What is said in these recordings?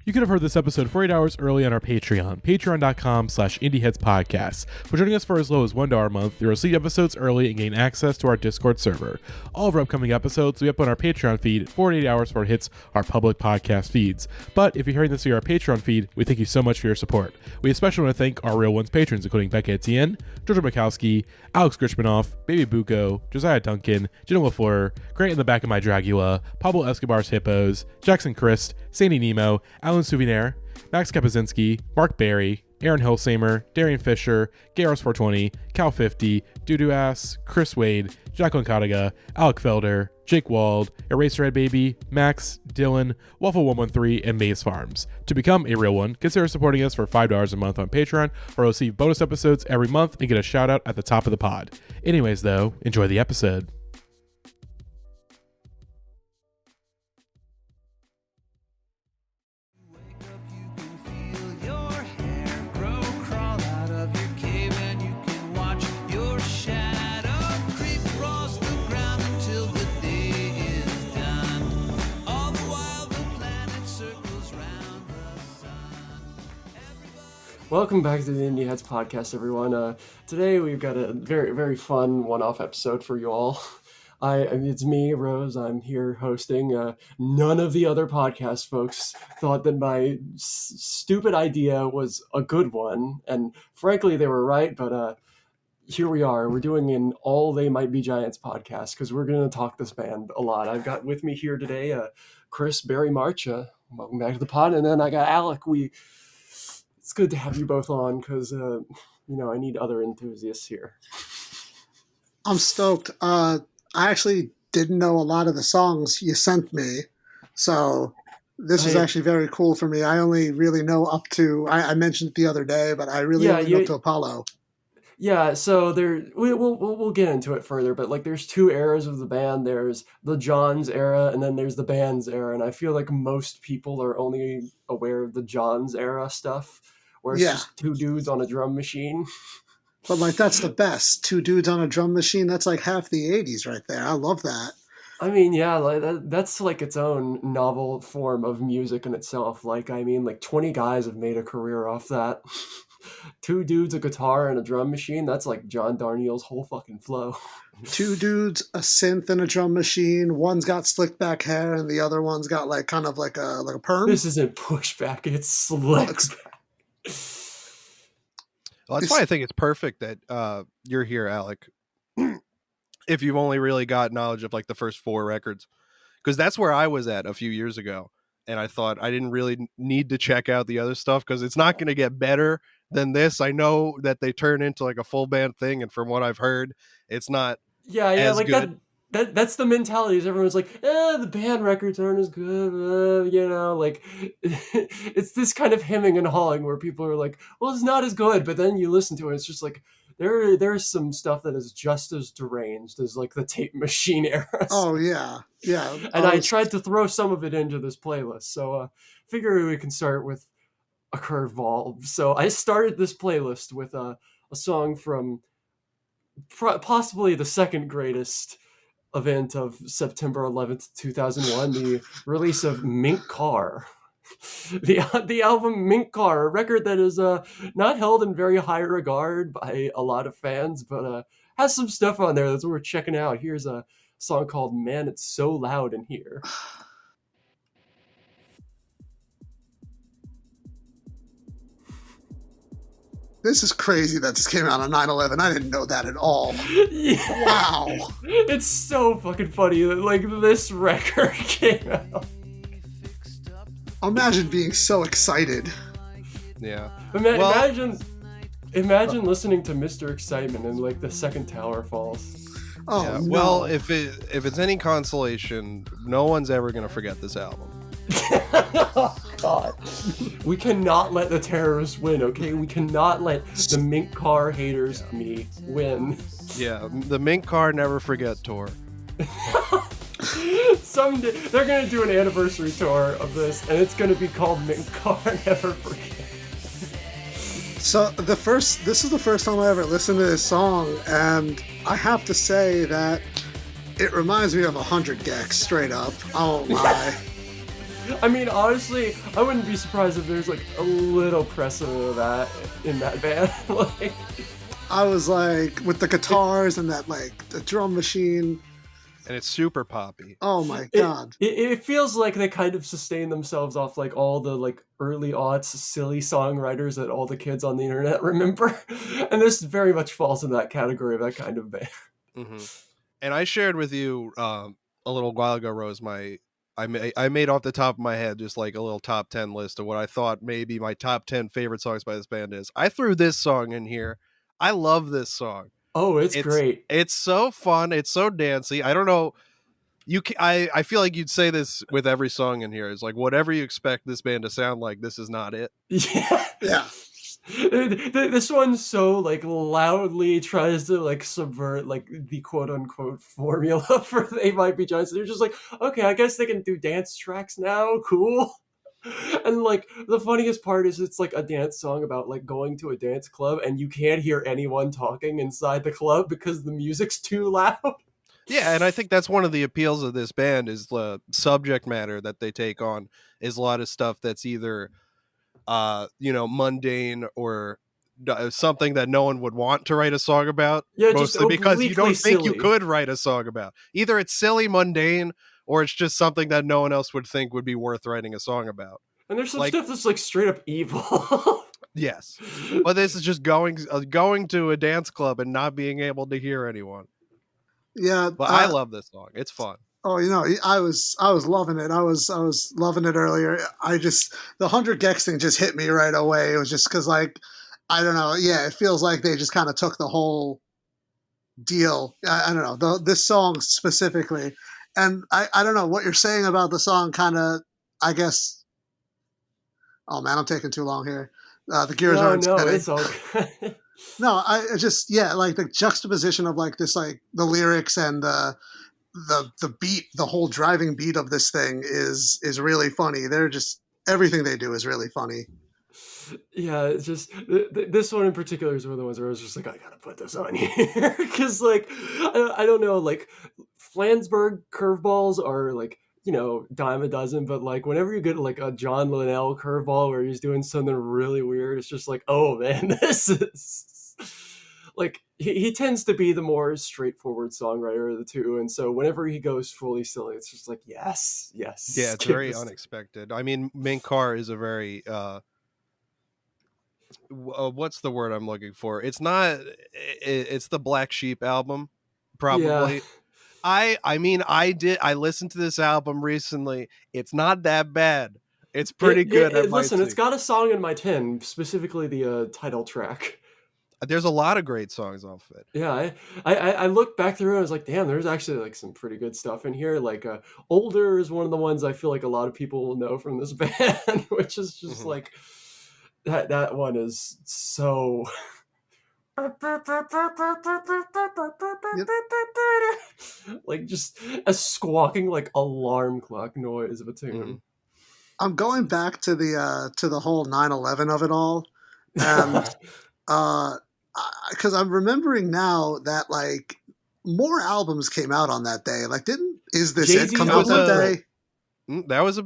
You could have heard this episode 48 hours early on our Patreon, patreon.com/indieheadspodcast. For joining us for as low as $1 a month, you'll receive episodes early and gain access to our Discord server. All of our upcoming episodes will be up on our Patreon feed 48 hours before it hits our public podcast feeds. But if you're hearing this via our Patreon feed, we thank you so much for your support. We especially want to thank our Real Ones patrons, including Becca Etienne, Georgia Mikowski, Alex Grishmanoff, Baby Buko, Josiah Duncan, Jenna LaFleur, Grant in the Back of My Dragula, Pablo Escobar's Hippos, Jackson Christ, Sandy Nemo, Alan Souvenir, Max Kapazinski, Mark Barry, Aaron Hillsamer, Darian Fisher, Garos420, Cal50, Doodoo Ass, Chris Wade, Jacqueline Kadaga, Alec Feldherr, Jake Wald, Eraserhead Baby, Max, Dylan, Waffle113, and Maze Farms. To become a real one, consider supporting us for $5 a month on Patreon, or receive bonus episodes every month and get a shout out at the top of the pod. Anyways though, enjoy the episode. Welcome back to the Indieheads podcast, everyone. Today we've got a very, very fun one-off episode for you all. It's me, Rose. I'm here hosting. None of the other podcast folks thought that my stupid idea was a good one, and frankly, they were right. But here we are. We're doing an All They Might Be Giants podcast because we're going to talk this band a lot. I've got with me here today Chris, Barry, March. Welcome back to the pod, and then I got Alec. It's good to have you both on because, I need other enthusiasts here. I'm stoked. I actually didn't know a lot of the songs you sent me, so this is actually very cool for me. I only really know up to, I mentioned it the other day, but I really only know up to Apollo. Yeah, so we'll get into it further, but like there's two eras of the band. There's the Johns era, and then there's the band's era, and I feel like most people are only aware of the Johns era stuff, where it's just two dudes on a drum machine. But like that's the best. Two dudes on a drum machine, that's like half the 80s right there. I love that. I mean, yeah, like that's like its own novel form of music in itself. Like, I mean, like 20 guys have made a career off that. Two dudes, a guitar, and a drum machine. That's like John Darnielle's whole fucking flow. Two dudes, a synth, and a drum machine. One's got slick back hair, and the other one's got like kind of like a perm. This isn't pushback; it's slick back. Well, that's why I think it's perfect that you're here, Alec. If you've only really got knowledge of like the first 4 records, because that's where I was at a few years ago. And I thought I didn't really need to check out the other stuff because it's not going to get better than this. I know that they turn into like a full band thing. And from what I've heard, it's not as like good. That's the mentality is everyone's like, the band records aren't as good, like it's this kind of hemming and hawing where people are like, well, it's not as good. But then you listen to it, it's just like, there's some stuff that is just as deranged as like the tape machine era. Oh yeah. And I tried to throw some of it into this playlist, so figure we can start with a curveball. So I started this playlist with a song from possibly the second greatest event of September 11th, 2001, the release of Mink Car. The album Mink Car, a record that is not held in very high regard by a lot of fans, but has some stuff on there that's worth checking out. Here's a song called Man, It's So Loud in Here. This is crazy that this came out on 9/11. I didn't know that at all. Yeah. Wow. It's so fucking funny that like this record came out. Imagine being so excited. Yeah. Imagine listening to Mr. Excitement and like the second tower falls. Oh, yeah. no. Well, if it's any consolation, no one's ever going to forget this album. Oh, God. We cannot let the terrorists win, okay? We cannot let the Mink Car haters win. Yeah, the Mink Car Never Forget tour. Someday they're gonna do an anniversary tour of this, and it's gonna be called Mink Car Never Forget. So this is the first time I ever listened to this song, and I have to say that it reminds me of 100 Gex, straight up. I won't lie. I mean, honestly, I wouldn't be surprised if there's like a little precedent of that in that band. Like, I was like, with the guitars and that like the drum machine. And it's super poppy. Oh my it, god! it feels like they kind of sustain themselves off like all the like early aughts silly songwriters that all the kids on the internet remember, and this very much falls in that category of that kind of band. Mm-hmm. And I shared with you a little while ago, Rose, I made off the top of my head just like a little top 10 list of what I thought maybe my top 10 favorite songs by this band is. I threw this song in here. I love this song. Oh, it's great. It's so fun. It's so dancey. I don't know. I feel like you'd say this with every song in here. It's like whatever you expect this band to sound like, this is not it. Yeah. Yeah. This one so like loudly tries to like subvert like the quote unquote formula for They Might Be Giants. They're just like, okay, I guess they can do dance tracks now. Cool. And like the funniest part is it's like a dance song about like going to a dance club and you can't hear anyone talking inside the club because the music's too loud. Yeah, and I think that's one of the appeals of this band is the subject matter that they take on is a lot of stuff that's either mundane or something that no one would want to write a song about. Yeah, just mostly because you don't think you silly. could write a song about. Either it's silly, mundane, or it's just something that no one else would think would be worth writing a song about. And there's some Like- stuff that's like straight up evil. Yes, but this is just going to a dance club and not being able to hear anyone. Yeah. But I love this song. It's fun. Oh, I was loving it. I was loving it earlier. The 100 gecs thing just hit me right away. It was just because, like, I don't know. Yeah, it feels like they just kind of took the whole deal. I don't know. This song specifically. And I don't know what you're saying about the song kind of, I guess. Oh, man, I'm taking too long here. The gears aren't spinning. It's all good. No, I just, like the juxtaposition of like this, like the lyrics and the beat, the whole driving beat of this thing is really funny. They're just, everything they do is really funny. Yeah, it's just this one in particular is one of the ones where I was just like, I gotta put this on here because, like, I don't know, like, Flansburgh curveballs are like, dime a dozen, but like whenever you get like a John Linnell curveball where he's doing something really weird, it's just like, oh man, this is like he tends to be the more straightforward songwriter of the two, and so whenever he goes fully silly, it's just like yes. Yeah, it's very unexpected. I mean, Minkar is a very what's the word I'm looking for? It's not. It's the Black Sheep album, probably. Yeah. I listened to this album recently. It's not that bad. It's pretty good. Listen, it's got a song in my 10, specifically the title track. There's a lot of great songs off of it. Yeah, I looked back through and I was like, damn, there's actually like some pretty good stuff in here. Like Older is one of the ones I feel like a lot of people will know from this band, which is just like that one is so like just a squawking like alarm clock noise of a tune. I'm going back to the whole 9/11 of it all, and because I'm remembering now that like more albums came out on that day. Like, Is This Jay-Z's It come out that day? That was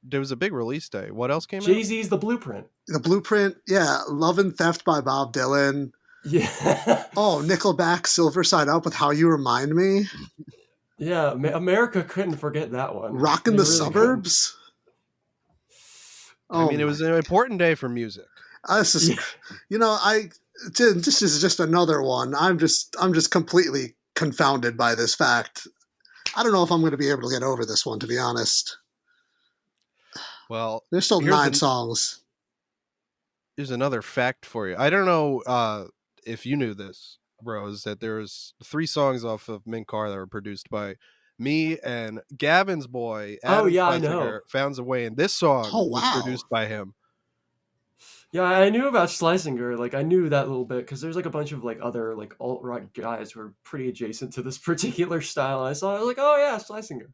there was a big release day. What else came out? Jay-Z's The Blueprint. The Blueprint, yeah. Love and Theft by Bob Dylan. Yeah. Oh, Nickelback, Silver Side Up with How You Remind Me. Yeah, America couldn't forget that one. Rockin' the Suburbs. I mean, it was an important day for music. This is, this is just another one. I'm just completely confounded by this fact. I don't know if I'm going to be able to get over this one, to be honest. Well, there's still 9 songs. Here's another fact for you. I don't know if you knew this, Rose, that there's 3 songs off of Minkar that were produced by me and Gavin's boy. Adam I know. Found a Way, and this song was produced by him. Yeah, I knew about Schlesinger. Like, I knew that little bit because there's like a bunch of like other like alt rock guys who are pretty adjacent to this particular style. I was like, oh yeah, Schlesinger.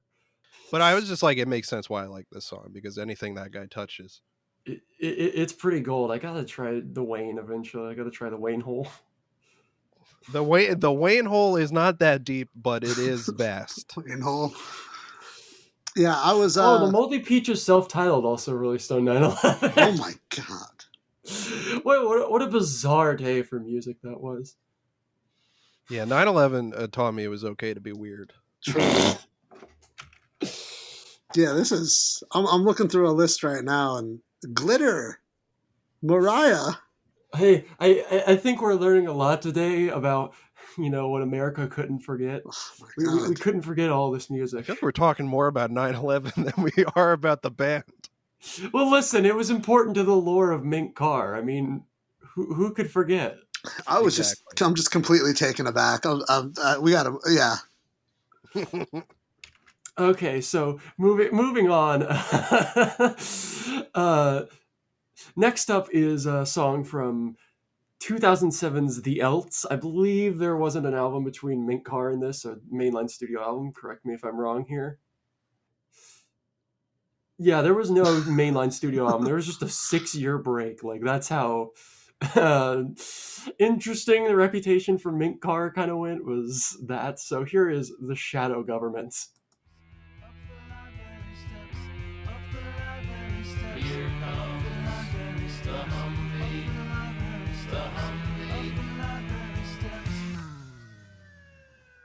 But I was just like, it makes sense why I like this song because anything that guy touches. It's pretty gold. I gotta try the Wayne eventually. I gotta try the Wayne hole. The Wayne hole is not that deep, but it is vast. Wayne hole. Yeah, I was. Oh, the Moldy Peach is self-titled, also released on 9/11. Oh my god! What a bizarre day for music that was. Yeah, 9/11 taught me it was okay to be weird. True. Yeah, this is. I'm looking through a list right now, and Glitter, Mariah. Hey, I think we're learning a lot today about, what America couldn't forget. Oh my We god! couldn't forget all this I music. guess we're talking more about 9/11 than we are about the band. Well, listen, it was important to the lore of Mink Carr. I mean, who could forget? I was Exactly. I'm just completely taken aback. We gotta. Yeah. Okay, so moving on. Next up is a song from 2007's The Elts. I believe there wasn't an album between Mink Carr and this, a mainline studio album. Correct me if I'm wrong here. Yeah, there was no mainline studio album. There was just a 6-year break. Like, that's how interesting the reputation for Mink Carr kind of went, was that. So here is The Shadow Government.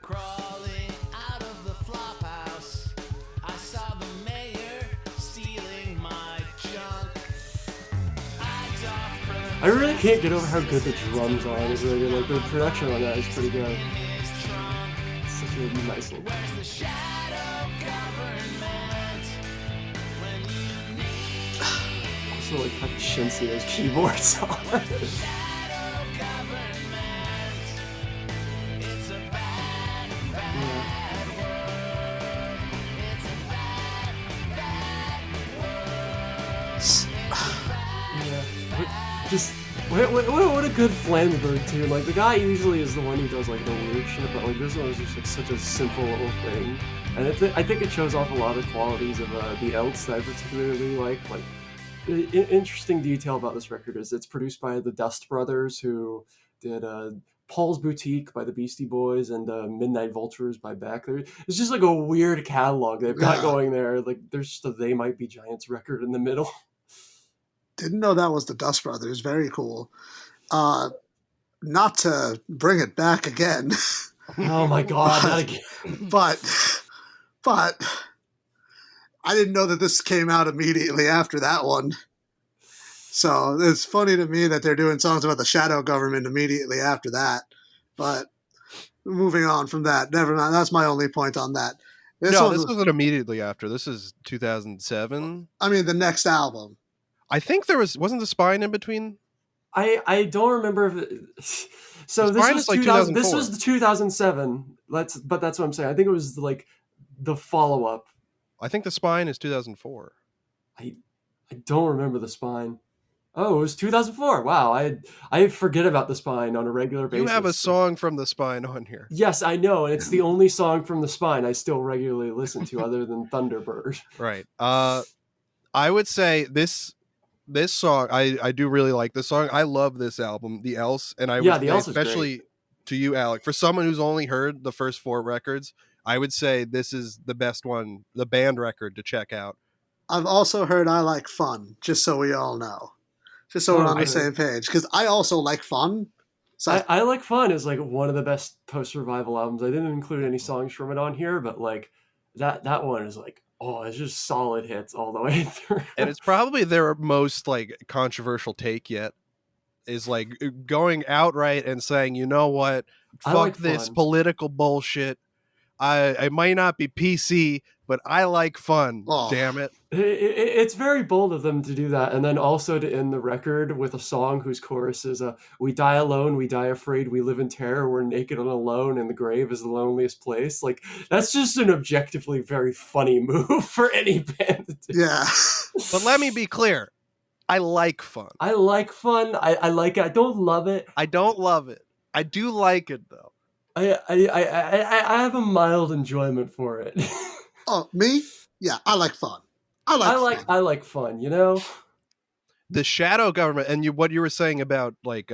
Crawling out of the flop house, I saw the mayor stealing my junk. I really can't get over how good the drums are. It's really good. Like, the production on that is pretty good. It's such a nice little. Where's the shadow government when you need Also, like, how chintzy those keyboards are. shadow government? It's a bad, bad world. It's a bad, bad world. Yeah. Just what a good Flammenberg tune. Like, the guy usually is the one who does like the weird shit, but like this one is just like such a simple little thing, and I think it shows off a lot of qualities of the Elts that I particularly like. Like, the interesting detail about this record is it's produced by the Dust Brothers, who did Paul's Boutique by the Beastie Boys and Midnight Vultures by Beck. It's just like a weird catalog they've got going there. Like, there's just a They Might Be Giants record in the middle. Didn't know that was the Dust Brothers. Very cool. Not to bring it back again. Oh my god, not again. but I didn't know that this came out immediately after that one. So it's funny to me that they're doing songs about the shadow government immediately after that. But moving on from that, never mind. That's my only point on that. This wasn't immediately after. This is 2007. I mean, the next album. I think wasn't The Spine in between? I don't remember if so this was like 2000. This was the 2007. But that's what I'm saying. I think it was like the follow up. I think The Spine is 2004. I don't remember The Spine. Oh, it was 2004. Wow, I forget about The Spine on a regular basis. You have a song from The Spine on here. Yes, I know, and it's the only song from The Spine I still regularly listen to, other than Thunderbird. Right. I would say this song, I do really like this song. I love this album, The Else, and I would say, especially to you, Alec, for someone who's only heard the first 4 records, I would say this is the best one, the band record, to check out. I've also heard I Like Fun, just so we all know. Just so we're on the same page. Because I also like Fun. So I Like Fun is like one of the best post-revival albums. I didn't include any songs from it on here, but like that one is like, oh, it's just solid hits all the way through. And it's probably their most like controversial take yet, is like going outright and saying, you know what, fuck this political bullshit. I might not be PC, but I like fun. Oh. Damn it. It's very bold of them to do that, and then also to end the record with a song whose chorus is we die alone, we die afraid, we live in terror, we're naked and alone, and the grave is the loneliest place. Like, that's just an objectively very funny move for any band to do. Yeah. But let me be clear. I like fun. I like fun. I like it. I don't love it. I don't love it. I do like it, though. I have a mild enjoyment for it. Oh, me? Yeah, I like fun. I like fun, you know? The shadow government, and what you were saying about, like,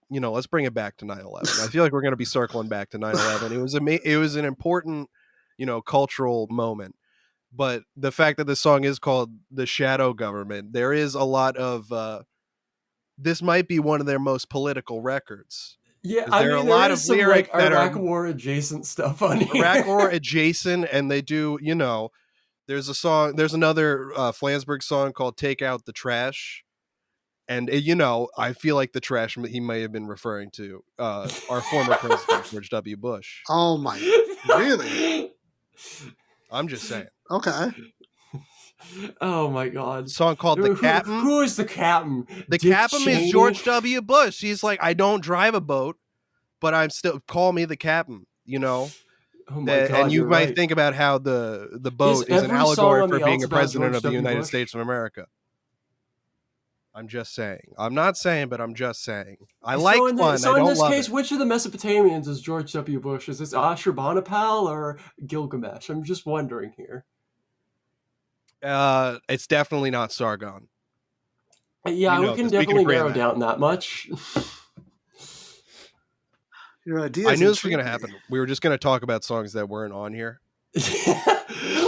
let's bring it back to 9/11. I feel like we're going to be circling back to 9/11. It was an important, cultural moment. But the fact that the song is called The Shadow Government, there is a lot of this might be one of their most political records. Yeah, 'Cause I there are mean, a there lot is of some lyrics like that are Iraq War adjacent stuff on here. Iraq War adjacent, and they do, you know, there's another Flansburgh song called Take Out the Trash. And, you know, I feel like the trash he may have been referring to our former president, George W. Bush. Oh my, really? I'm just saying. Okay. Oh my god. A song called The Captain. Who is the captain? The Dick captain Cheney? is George W. Bush. He's like, I don't drive a boat, but I'm still, call me the captain, you know? Oh my god, and you you're might right. think about how the boat is an every allegory song on for the being outs a about president George of the W. United Bush? States of America. I'm just saying. I'm not saying, but I'm just saying. I like fun. So I in don't this love case, it. which of the Mesopotamians is George W. Bush? Is this Ashurbanipal or Gilgamesh? I'm just wondering here. It's definitely not Sargon. Yeah, You know we can this. We can definitely agree on narrow that. down that much. Your ideas. I knew this was intrigue going to me. happen. We were just going to talk about songs that weren't on here.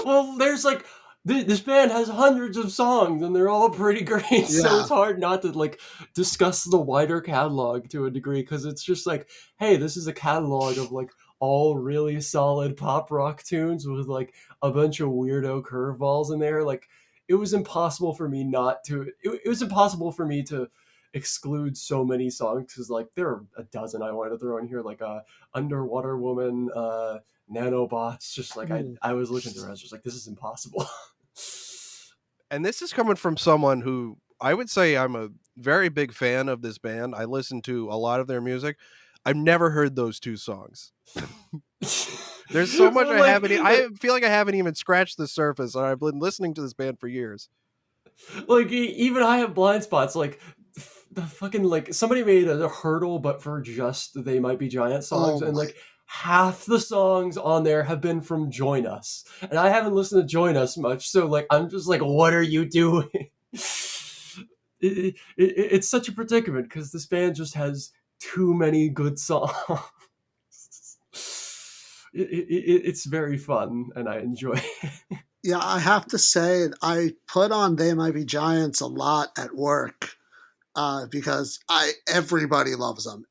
Well, there's like this band has hundreds of songs and they're all pretty great, so Yeah. it's hard not to like discuss the wider catalog to a degree, because it's just like, hey, this is a catalog of like all really solid pop rock tunes with like a bunch of weirdo curveballs in there. Like it was impossible for me it was impossible for me to exclude so many songs, because like there are a dozen I wanted to throw in here, like Underwater Woman, Nanobots. Just like I was looking through, I was just like, this is impossible. And this is coming from someone who I would say I'm a very big fan of this band. I listen to a lot of their music. I've never heard those two songs. There's so much Well, like, I feel like I haven't even scratched the surface, and I've been listening to this band for years. Like even I have blind spots. Like the fucking, like somebody made a hurdle, but for just They Might Be Giant songs, Oh and my. like half the songs on there have been from Join Us, and I haven't listened to Join Us much, so like I'm just like, what are you doing? It's such a predicament, because this band just has too many good songs. It's very fun, and I enjoy it. Yeah, I have to say, I put on They Might Be Giants a lot at work because everybody loves them.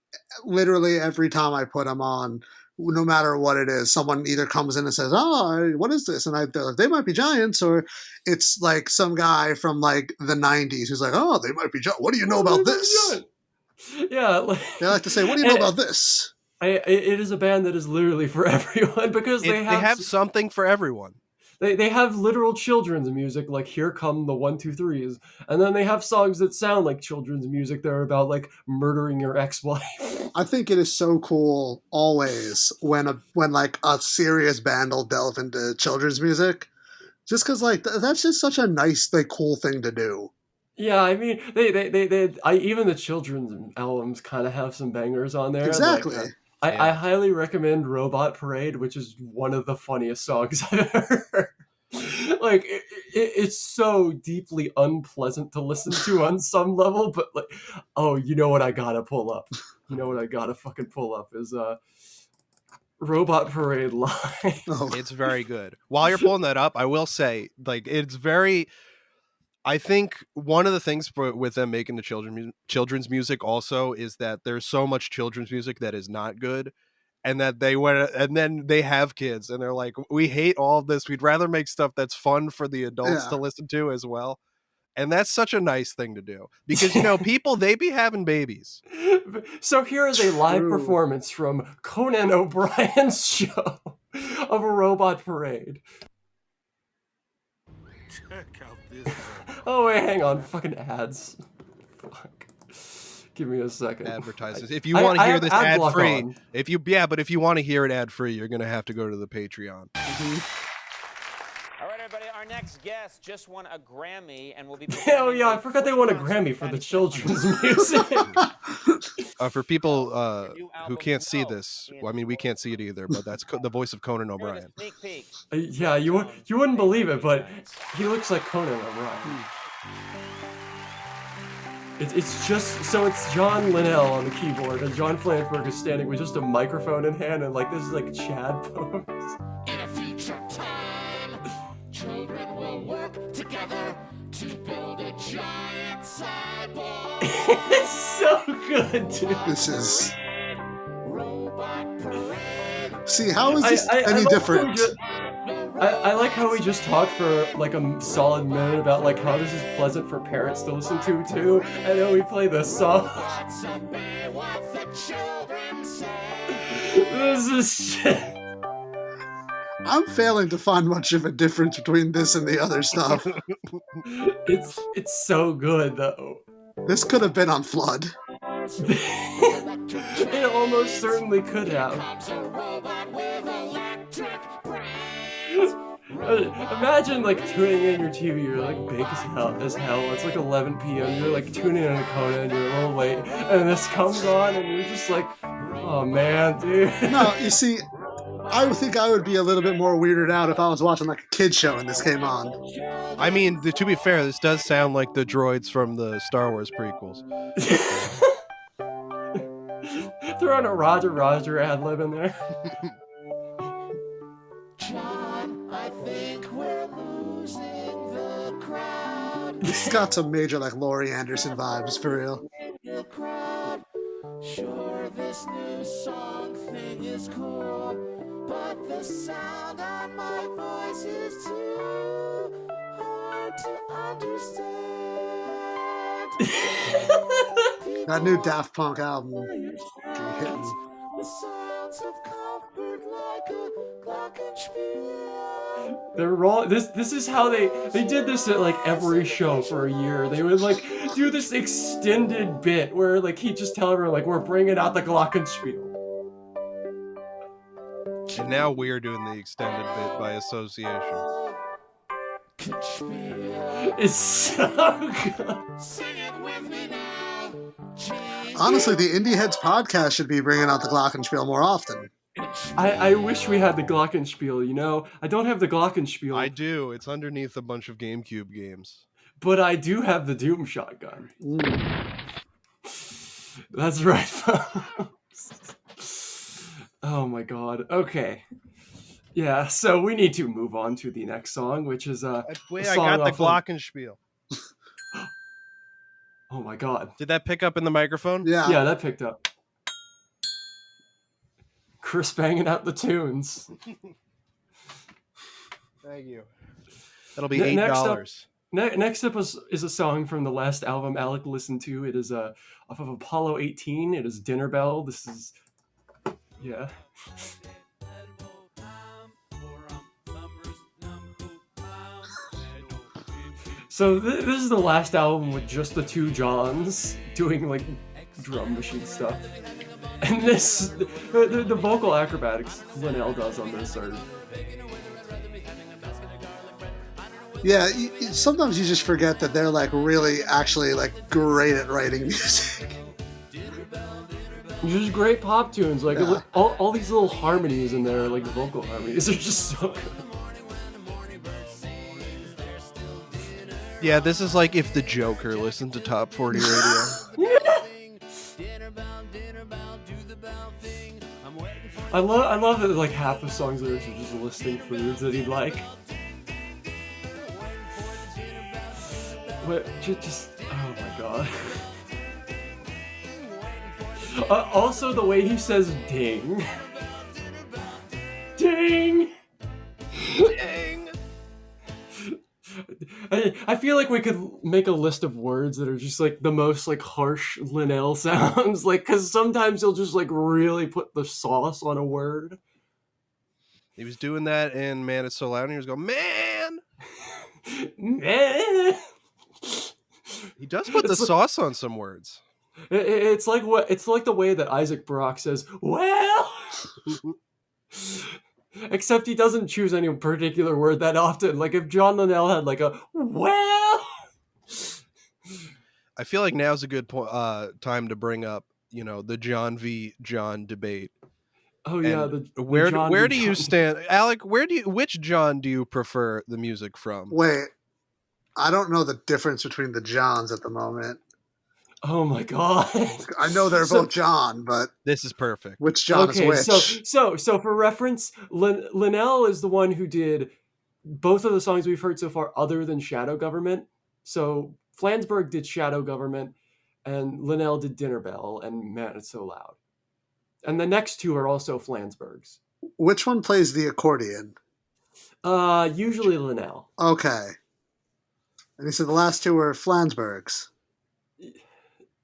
Literally every time I put them on, no matter what it is, someone either comes in and says, "Oh, what is this?" And they're like, "They Might Be Giants," or it's like some guy from like the '90s who's like, "Oh, They Might Be Giants. What do you know about this?" Yeah, like, They like to say, "What do you know about this?" It is a band that is literally for everyone, because They have something for everyone. They have literal children's music, like Here Come the 1-2-3s, and then they have songs that sound like children's music that are about like murdering your ex-wife. I think it is so cool always when like a serious band will delve into children's music, just because like that's just such a nice, like, cool thing to do. Yeah, I mean, even the children's albums kind of have some bangers on there. Exactly. Like, I highly recommend Robot Parade, which is one of the funniest songs I've ever heard. Like, it's so deeply unpleasant to listen to on some level, but like, oh, you know what I gotta pull up? You know what I gotta fucking pull up is Robot Parade live. Oh. It's very good. While you're pulling that up, I will say, like, it's very. I think one of the things with them making the children's music also is that there's so much children's music that is not good, and that and then they have kids and they're like, we hate all of this. We'd rather make stuff that's fun for the adults to listen to as well. And that's such a nice thing to do, because, you know, people, they be having babies. So here is a live performance from Conan O'Brien's show of a Robot Parade. Check out this. Oh wait, hang on, fucking ads. Fuck. Give me a second. Advertisements. If you want to hear this ad free, on. if you want to hear it ad free, you're gonna have to go to the Patreon. All right, everybody, our next guest just won a Grammy and will be... Oh yeah, I forgot they won a Grammy for the children's music. For people who can't see this, well, I mean, we can't see it either, but that's the voice of Conan O'Brien. Yeah, you wouldn't believe it, but he looks like Conan O'Brien. It's John Linnell on the keyboard, and John Flansburgh is standing with just a microphone in hand, and like this is like Chad pose. In a future time, children It's so good, dude. This is. See, how is this I any like different? I like how we just talked for like a solid minute about like how this is pleasant for parents to listen to too, and then we play this song. This is shit. I'm failing to find much of a difference between this and the other stuff. It's so good though. This could have been on Flood. It almost certainly could have. Imagine like tuning in your TV, you're like big as hell. It's like 11 p.m. You're like tuning in a Conan, you're a little late, and this comes on, and you're just like, oh man, dude. No, you see, I would think I would be a little bit more weirded out if I was watching like a kid show and this came on. I mean, to be fair, this does sound like the droids from the Star Wars prequels. Throwing a Roger ad lib in there. John, I think we're losing the crowd. This has got some major like Laurie Anderson vibes for real. The crowd. Sure, this new song thing is cool, but the sound on my voice is too hard to understand. That new Daft Punk album hitting. The sounds of comfort like a glockenspiel. They're wrong. This is how they did this at like every show for a year. They would like do this extended bit where like he'd just tell everyone like we're bringing out the glockenspiel. And now we're doing the extended bit by association. It's so good. Sing it with me now. Honestly, the Indieheads podcast should be bringing out the Glockenspiel more often. I wish we had the glockenspiel, you know? I don't have the glockenspiel. I do. It's underneath a bunch of GameCube games. But I do have the Doom shotgun. That's right, folks. Oh my god. Okay. Yeah, so we need to move on to the next song, which is Wait, a I song got the off of- Glockenspiel. Oh my god. Did that pick up in the microphone? Yeah, that picked up. Chris banging out the tunes. Thank you. That'll be Next $8. Next up is a song from the last album Alec listened to. It is off of Apollo 18. It is Dinner Bell. This is, yeah. So this is the last album with just the two Johns doing like drum machine stuff. And this, the vocal acrobatics Linnell does on this are... Yeah, sometimes you just forget that they're like really actually like great at writing music. Just great pop tunes, like Yeah. all these little harmonies in there, like the vocal harmonies, are just so good. Yeah, this is like if the Joker listened to Top 40 Radio. I love that like half the songs lyrics are just listing foods that he'd like. But just oh my god. Also the way he says ding. Ding! Dang. I feel like we could make a list of words that are just like the most like harsh Linnell sounds, like because sometimes he'll just like really put the sauce on a word. He was doing that in Man It's So Loud, and he was going, man! Man! He does put the sauce on some words. It's like the way that Isaac Brock says, well. Except he doesn't choose any particular word that often. Like if John Linnell had like a well. I feel like now's a good time to bring up, the John v. John debate. Oh yeah, And where do you stand, Alec? Which John do you prefer the music from? Wait, I don't know the difference between the Johns at the moment. Oh my god! I know they're both John, but This is perfect. which John is which? So for reference, Linnell is the one who did both of the songs we've heard so far, other than Shadow Government. So Flansburgh did Shadow Government, and Linnell did Dinner Bell and Man It's So Loud. And the next two are also Flansburgh's. Which one plays the accordion? Usually Linnell. Okay. And he said the last two were Flansburgh's.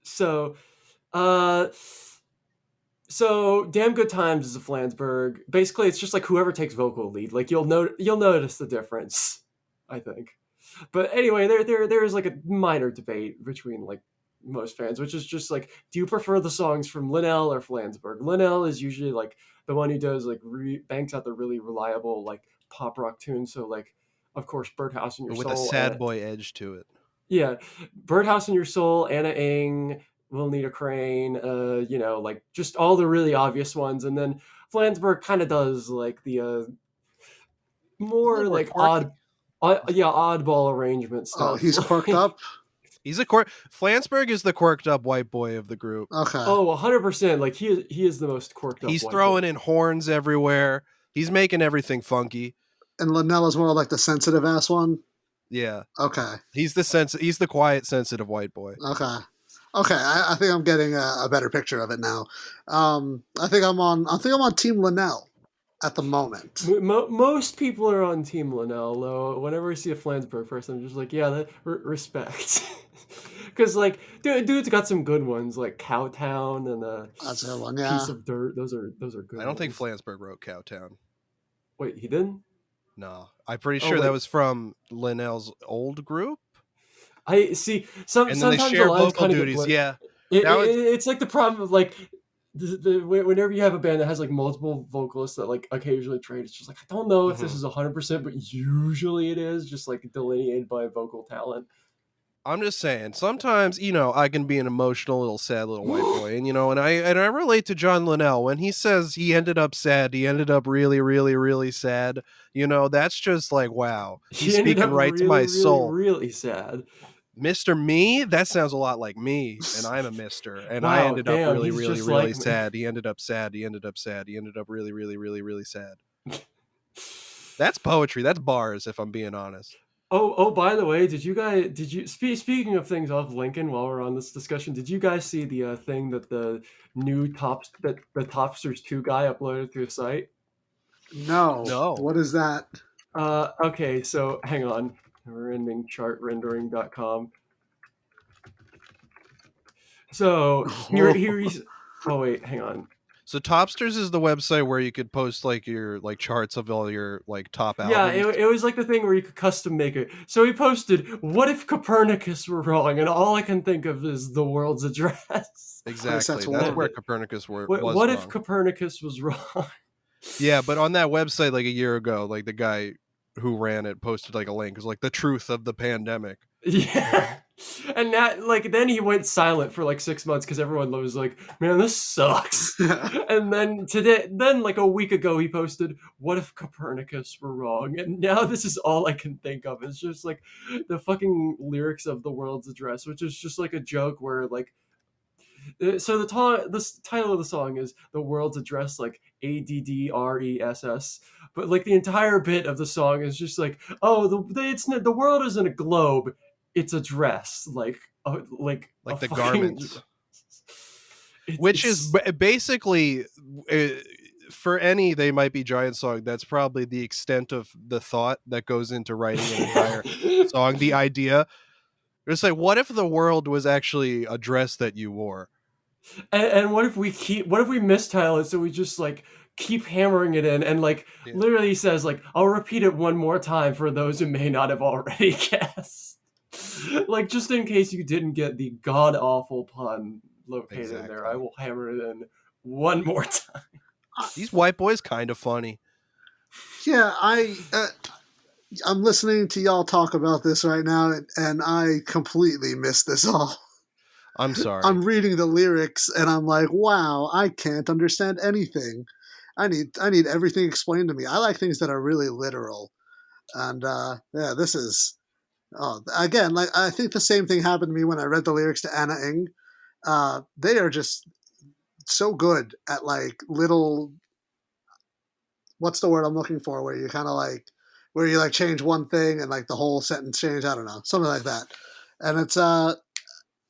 So, so Damn Good Times is a Flansburgh. Basically, it's just like whoever takes vocal lead. Like you'll notice the difference, I think. But anyway, there is like a minor debate between like most fans, which is just like, do you prefer the songs from Linnell or Flansburgh? Linnell is usually like the one who does like banks out the really reliable like pop rock tunes. So like, of course, Birdhouse in Your With Soul, a sad boy edge to it. yeah, Birdhouse in Your Soul, Anna Ing, We'll Need a Crane, like just all the really obvious ones. And then Flansburgh kind of does like the more like quirky. oddball arrangement stuff. Oh, he's quirked up? He's Flansburgh is the quirked up white boy of the group. Okay. Oh, 100%. Like he is the most quirked up. He's white throwing boy. in horns everywhere. He's making everything funky. And Linnell is more like the sensitive ass one? Yeah. Okay. He's the quiet, sensitive white boy. Okay. I think I'm getting a better picture of it now. I think I'm on Team Linnell at the moment. Most people are on Team Linnell, though. Whenever I see a Flansburgh person, I'm just like, yeah, respect. Because like, dude's got some good ones like Cowtown and That's a good one, yeah. Piece of Dirt. Those are good. I don't think ones. Flansburgh wrote Cowtown. Wait, he didn't? No, I'm pretty sure that was from Linnell's old group. I see. And then sometimes they share the lines vocal kind of duties. Yeah, it's like the problem of like whenever you have a band that has like multiple vocalists that like occasionally trade, it's just like I don't know if this is 100%, but usually it is just like delineated by vocal talent. I'm just saying, sometimes, I can be an emotional little sad little white boy, and I relate to John Linnell when he says he ended up sad, he ended up really, really, really sad. That's just like, wow, he's speaking right to my soul. Really sad. Mr. Me, that sounds a lot like me, and I'm a Mister, and wow, I ended up really, he's really, just really like sad. He ended up sad. He ended up sad. He ended up really, really, really, really sad. That's poetry. That's bars, if I'm being honest. Oh, by the way, did you speaking of things off Lincoln while we're on this discussion, did you guys see the thing that the new the Topsters 2 guy uploaded to the site? No. What is that? Okay, so hang on. Neverendingchartrendering.com. So he's oh wait, hang on. So Topsters is the website where you could post like your like charts of all your like top albums. Yeah, it was like the thing where you could custom make it. So he posted, "What if Copernicus were wrong?" And all I can think of is the world's address. Exactly. That's where Copernicus was what wrong. if Copernicus was wrong? Yeah, but on that website like a year ago, like the guy who ran it posted like a link. It was like the truth of the pandemic. Yeah. And that then he went silent for like 6 months because everyone was like, man, this sucks. And then like a week ago, he posted, "What if Copernicus were wrong?" And now this is all I can think of. It's just like the fucking lyrics of The World's Address, which is just like a joke where like, so the title of the song is The World's Address, like ADDRESS. But like the entire bit of the song is just like, oh, the world isn't a globe. It's a dress, like the garments, which is basically for any They Might Be Giants song. That's probably the extent of the thought that goes into writing an entire song. The idea, it's like, what if the world was actually a dress that you wore? And what if we mistitle it so we just like keep hammering it in and like literally says like, I'll repeat it one more time for those who may not have already guessed. Like, just in case you didn't get the god-awful pun located in there, I will hammer it in one more time. These white boys kind of funny. Yeah, I'm listening to y'all talk about this right now, and I completely missed this all. I'm sorry. I'm reading the lyrics, and I'm like, wow, I can't understand anything. I need everything explained to me. I like things that are really literal. And yeah, this is... Oh, again, like I think the same thing happened to me when I read the lyrics to Anna Ing. They are just so good at like little. What's the word I'm looking for? Where you kind of like, where you like change one thing and like the whole sentence change. I don't know, something like that. and it's the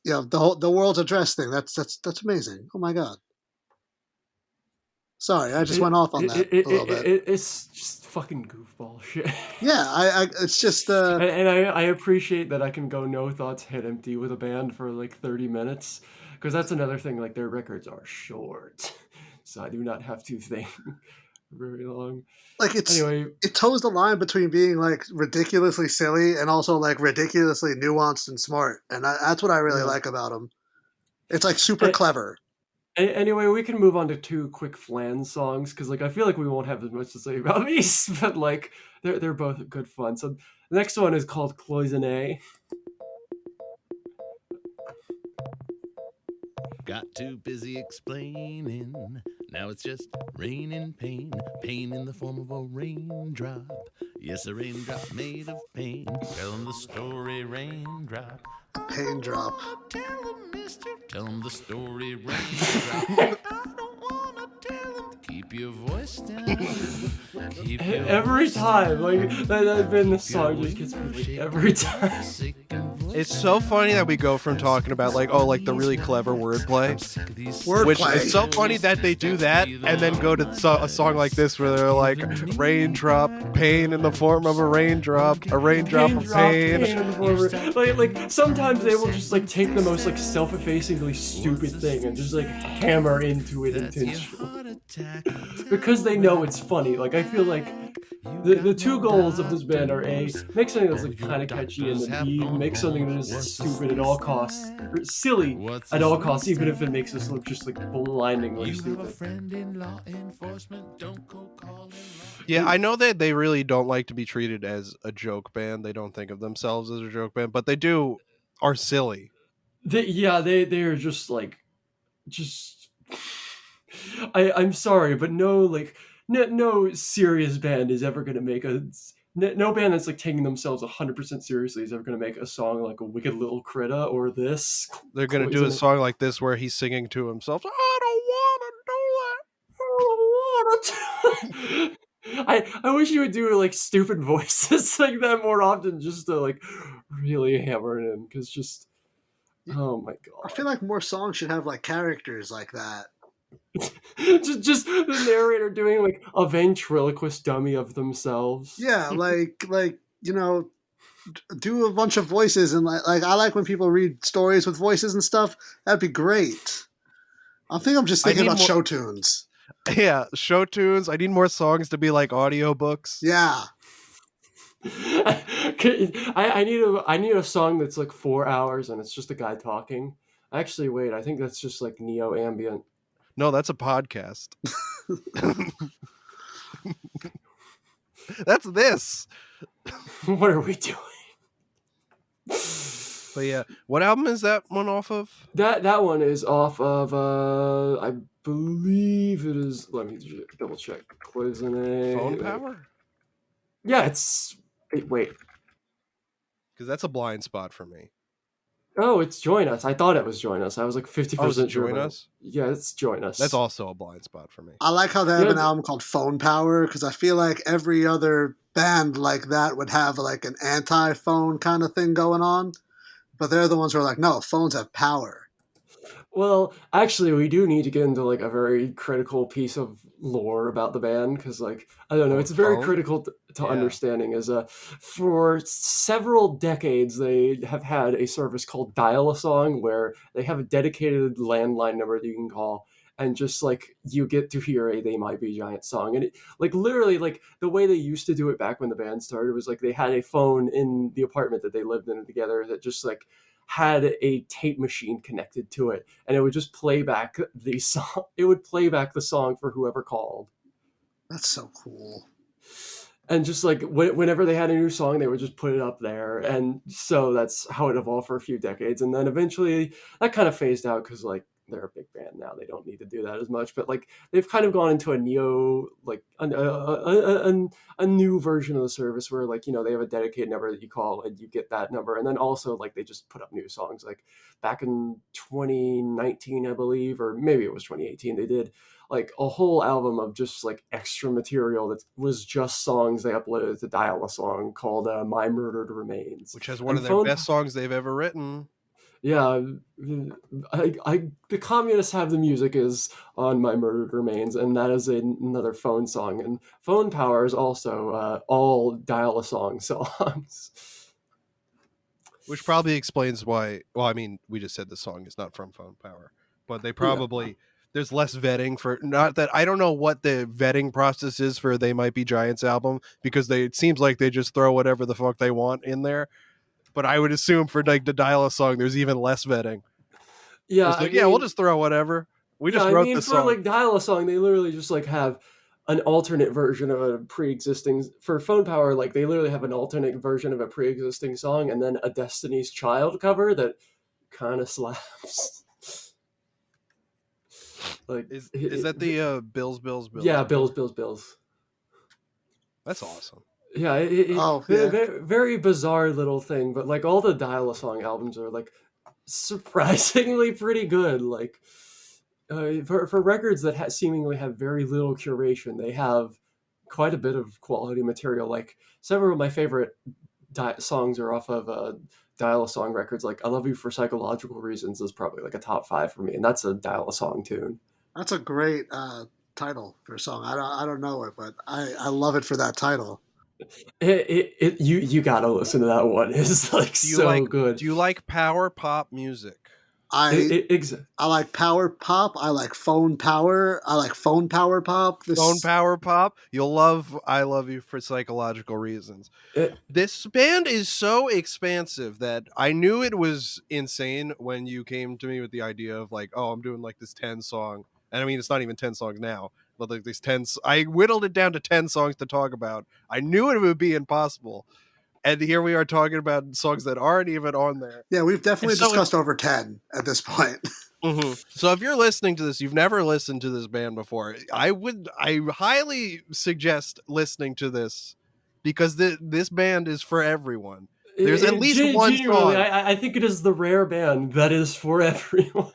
world's address thing. That's amazing. Oh my god. Sorry, I just went off on that a little bit. It's just fucking goofball shit. Yeah, it's just and I appreciate that I can go no thoughts hit empty with a band for like 30 minutes, because that's another thing. Like their records are short, so I do not have to think very long. like Anyway, it toes the line between being like ridiculously silly and also like ridiculously nuanced and smart, and that's what I really like about them. It's like super clever. Anyway, we can move on to 2 quick flan songs, because like I feel like we won't have as much to say about these, but like they're both good fun. So the next one is called Cloissonné. Got too busy explaining. Now it's just raining pain. Pain in the form of a raindrop. Yes, a raindrop made of pain. Tell him the story, raindrop. Pain drop. Tell him the story, raindrop. I don't wanna tell him. Keep your voice down. Every time, like that's been the song just gets me every time. It's so funny that we go from talking about like the really clever wordplay, which it's so funny that they do that, and then go to a song like this where they're like raindrop, pain in the form of a raindrop of pain. Like sometimes they will just like take the most like self-effacingly stupid thing and just like hammer into it intentionally because they know it's funny. Like I feel like the 2 goals of this band are A, make something that's like kind of catchy, and then B, make something that is stupid at all costs, or silly at all costs, even if it makes us look just like blindingly stupid. Yeah, I know that they really don't like to be treated as a joke band. They don't think of themselves as a joke band, but they are silly. They are just like I'm sorry, but no serious band is ever going to make no band that's like taking themselves 100% seriously is ever going to make a song like a Wicked Little Critter or this. They're going to do a song like this where he's singing to himself, I don't want to do that. I wish you would do like stupid voices like that more often, just to like really hammer it in, because just oh my god. I feel like more songs should have like characters like that. just the narrator doing like a ventriloquist dummy of themselves. Yeah, like do a bunch of voices, and like I like when people read stories with voices and stuff. That'd be great. I think I'm just thinking about show tunes. Yeah, show tunes. I need more songs to be like audiobooks. Yeah. I need a song that's like 4 hours and it's just a guy talking. Actually, wait, I think that's just like neo ambient. No, that's a podcast. That's this. What are we doing? But yeah, what album is that one off of? That one is off of I believe it is. Let me double check. Cloissonné. Phone Power? Yeah, it's wait. Because that's a blind spot for me. Oh, it's Join Us. I thought it was Join Us. I was like 50% Join Us? Yeah, it's Join Us. That's also a blind spot for me. I like how they have an album called Phone Power, because I feel like every other band like that would have like an anti-phone kind of thing going on. But they're the ones who are like, no, phones have power. Well, actually, we do need to get into like a very critical piece of lore about the band, because like I don't know, it's very critical to understanding. Is for several decades they have had a service called Dial a Song, where they have a dedicated landline number that you can call, and just like you get to hear a They Might Be Giant song. And it like literally like the way they used to do it back when the band started was like they had a phone in the apartment that they lived in together that just like had a tape machine connected to it, and it would just play back the song. It would play back the song for whoever called. That's so cool. And just like whenever they had a new song, they would just put it up there. And so that's how it evolved for a few decades. And then eventually that kind of phased out because like they're a big band now. They don't need to do that as much. But like they've kind of gone into a neo, like a new version of the service where like, you know, they have a dedicated number that you call and you get that number. And then also like they just put up new songs. Like back in 2019, I believe, or maybe it was 2018, they did like a whole album of just like extra material that was just songs they uploaded to Dial-A-Song called My Murdered Remains, which has one and of their best songs they've ever written. Yeah, the Communists Have the Music is on My Murdered Remains, and that is another Phone song. And Phone Power is also all Dial-A-Song songs. Which probably explains why, well, I mean, we just said the song is not from Phone Power, but they probably, there's less vetting for, not that, I don't know what the vetting process is for They Might Be Giants album, because it seems like they just throw whatever the fuck they want in there. But I would assume for like the Dial-A-Song, there's even less vetting. Yeah, It's like, we'll just throw whatever. We just wrote the for song. like Dial-A-Song, they literally just like have an alternate version of a pre-existing. For Phone Power, like they literally have an alternate version of a pre-existing song, and then a Destiny's Child cover that kind of slaps. Like, is that the Bills? Yeah, Bills. That's awesome. Yeah, very bizarre little thing, but like all the Dial-A-Song albums are like surprisingly pretty good. Like for records that seemingly have very little curation, they have quite a bit of quality material. Like several of my favorite songs are off of Dial-A-Song records. Like I Love You for Psychological Reasons is probably like a top 5 for me, and that's a Dial-A-Song tune. That's a great title for a song. I don't know it, but I love it for that title. You gotta listen to that one. It's like so good. Do you like power pop music? I like power pop. I like phone power. I like phone power pop. Phone power pop. You'll love I Love You for Psychological Reasons. This band is so expansive that I knew it was insane when you came to me with the idea of like, oh, I'm doing like this 10 song. And I mean, it's not even 10 songs now, but like these 10, I whittled it down to 10 songs to talk about. I knew it would be impossible. And here we are talking about songs that aren't even on there. Yeah, we've definitely discussed over 10 at this point. Mm-hmm. So if you're listening to this, you've never listened to this band before, I highly suggest listening to this, because this band is for everyone. There's at least one song. I think it is the rare band that is for everyone.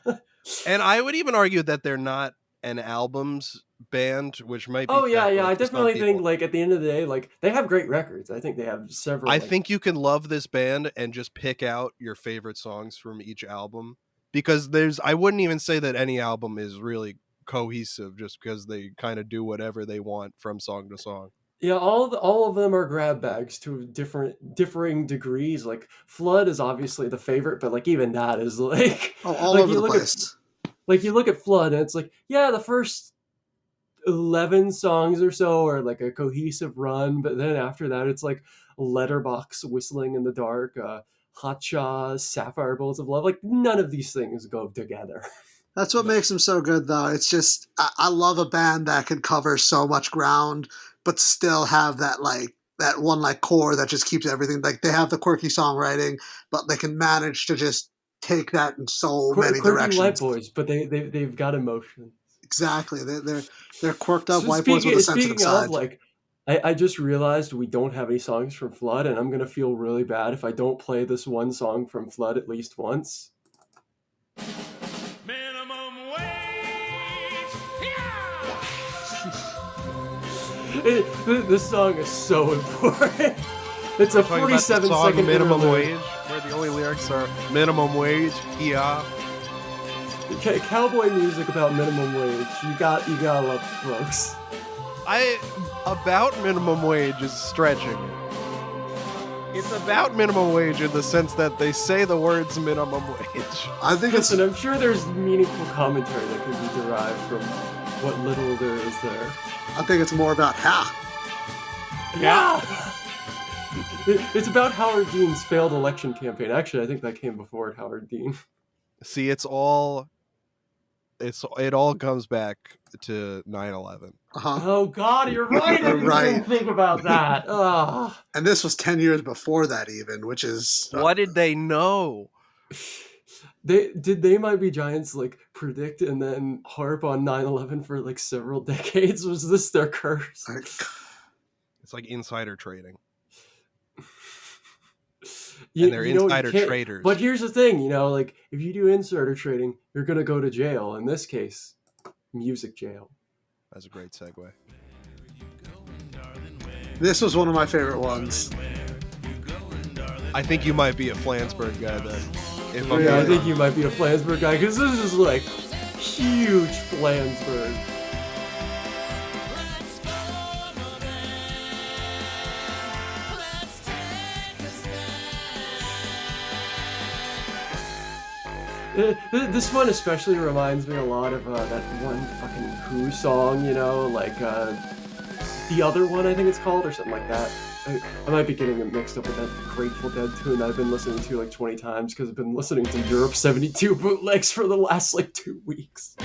And I would even argue that they're not an albums band, which might be. Oh yeah. I definitely think like at the end of the day, like they have great records. I think they have several. I think you can love this band and just pick out your favorite songs from each album, because I wouldn't even say that any album is really cohesive just because they kind of do whatever they want from song to song. Yeah, all of them are grab bags to differing degrees. Like Flood is obviously the favorite, but like even that is like all over the place. Like you look at Flood and it's like, yeah, the first 11 songs or so are like a cohesive run, but then after that it's like Letterbox, Whistling in the Dark, Hotcha, Sapphire Bullets of Love. Like none of these things go together. That's what makes them so good, though. It's just I love a band that can cover so much ground, but still have that one like core that just keeps everything. Like they have the quirky songwriting, but they can manage to just take that in so many directions. White boys, but they've got emotion. Exactly, they're quirked up white boys with a sensitive side. Like, I just realized we don't have any songs from Flood, and I'm gonna feel really bad if I don't play this one song from Flood at least once. Minimum wage. Yeah! This song is so important. It's a 47-second minimum wage, where the only lyrics are minimum wage. Yeah. Cowboy music about minimum wage. You gotta love it, folks. About minimum wage is stretching. It's about minimum wage in the sense that they say the words minimum wage. I think I'm sure there's meaningful commentary that can be derived from what little there is there. I think it's more about Yeah. It's about Howard Dean's failed election campaign. Actually, I think that came before Howard Dean. See, it all comes back to 9/11. Uh-huh. Oh God, you're right. I didn't think about that. And this was 10 years before that, even, which is what did they know? They Might Be Giants like predict and then harp on 9/11 for like several decades? Was this their curse? It's like insider trading. And they're insider traders. But here's the thing, like if you do insider trading, you're gonna go to jail. In this case, music jail. as a great segue. This was one of my favorite ones. I think you might be a Flansburgh guy then. If I'm Yeah, I being think honest. you might be a Flansburgh guy because this is like huge Flansburgh. This one especially reminds me a lot of that one fucking Who song, you know, like the other one I think it's called or something like that. I might be getting it mixed up with that Grateful Dead tune that I've been listening to like 20 times because I've been listening to Europe 72 bootlegs for the last like 2 weeks.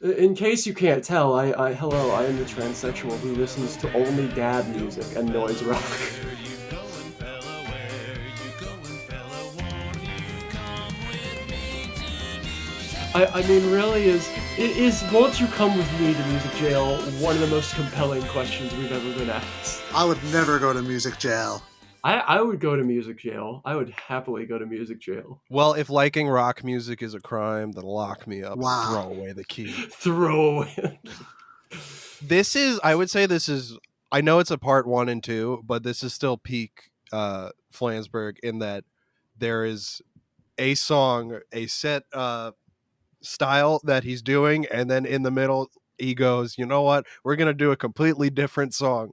In case you can't tell, I am the transsexual who listens to only dad music and noise rock. I mean, really, is Won't You Come With Me to Music Jail one of the most compelling questions we've ever been asked? I would never go to music jail. I would go to music jail. I would happily go to music jail. Well, if liking rock music is a crime, then lock me up Wow. and throw away the key. Throw away. I would say I know it's a part 1 and 2, but this is still peak Flansburgh in that there is a song, a set style that he's doing, and then in the middle he goes, you know what, we're gonna do a completely different song.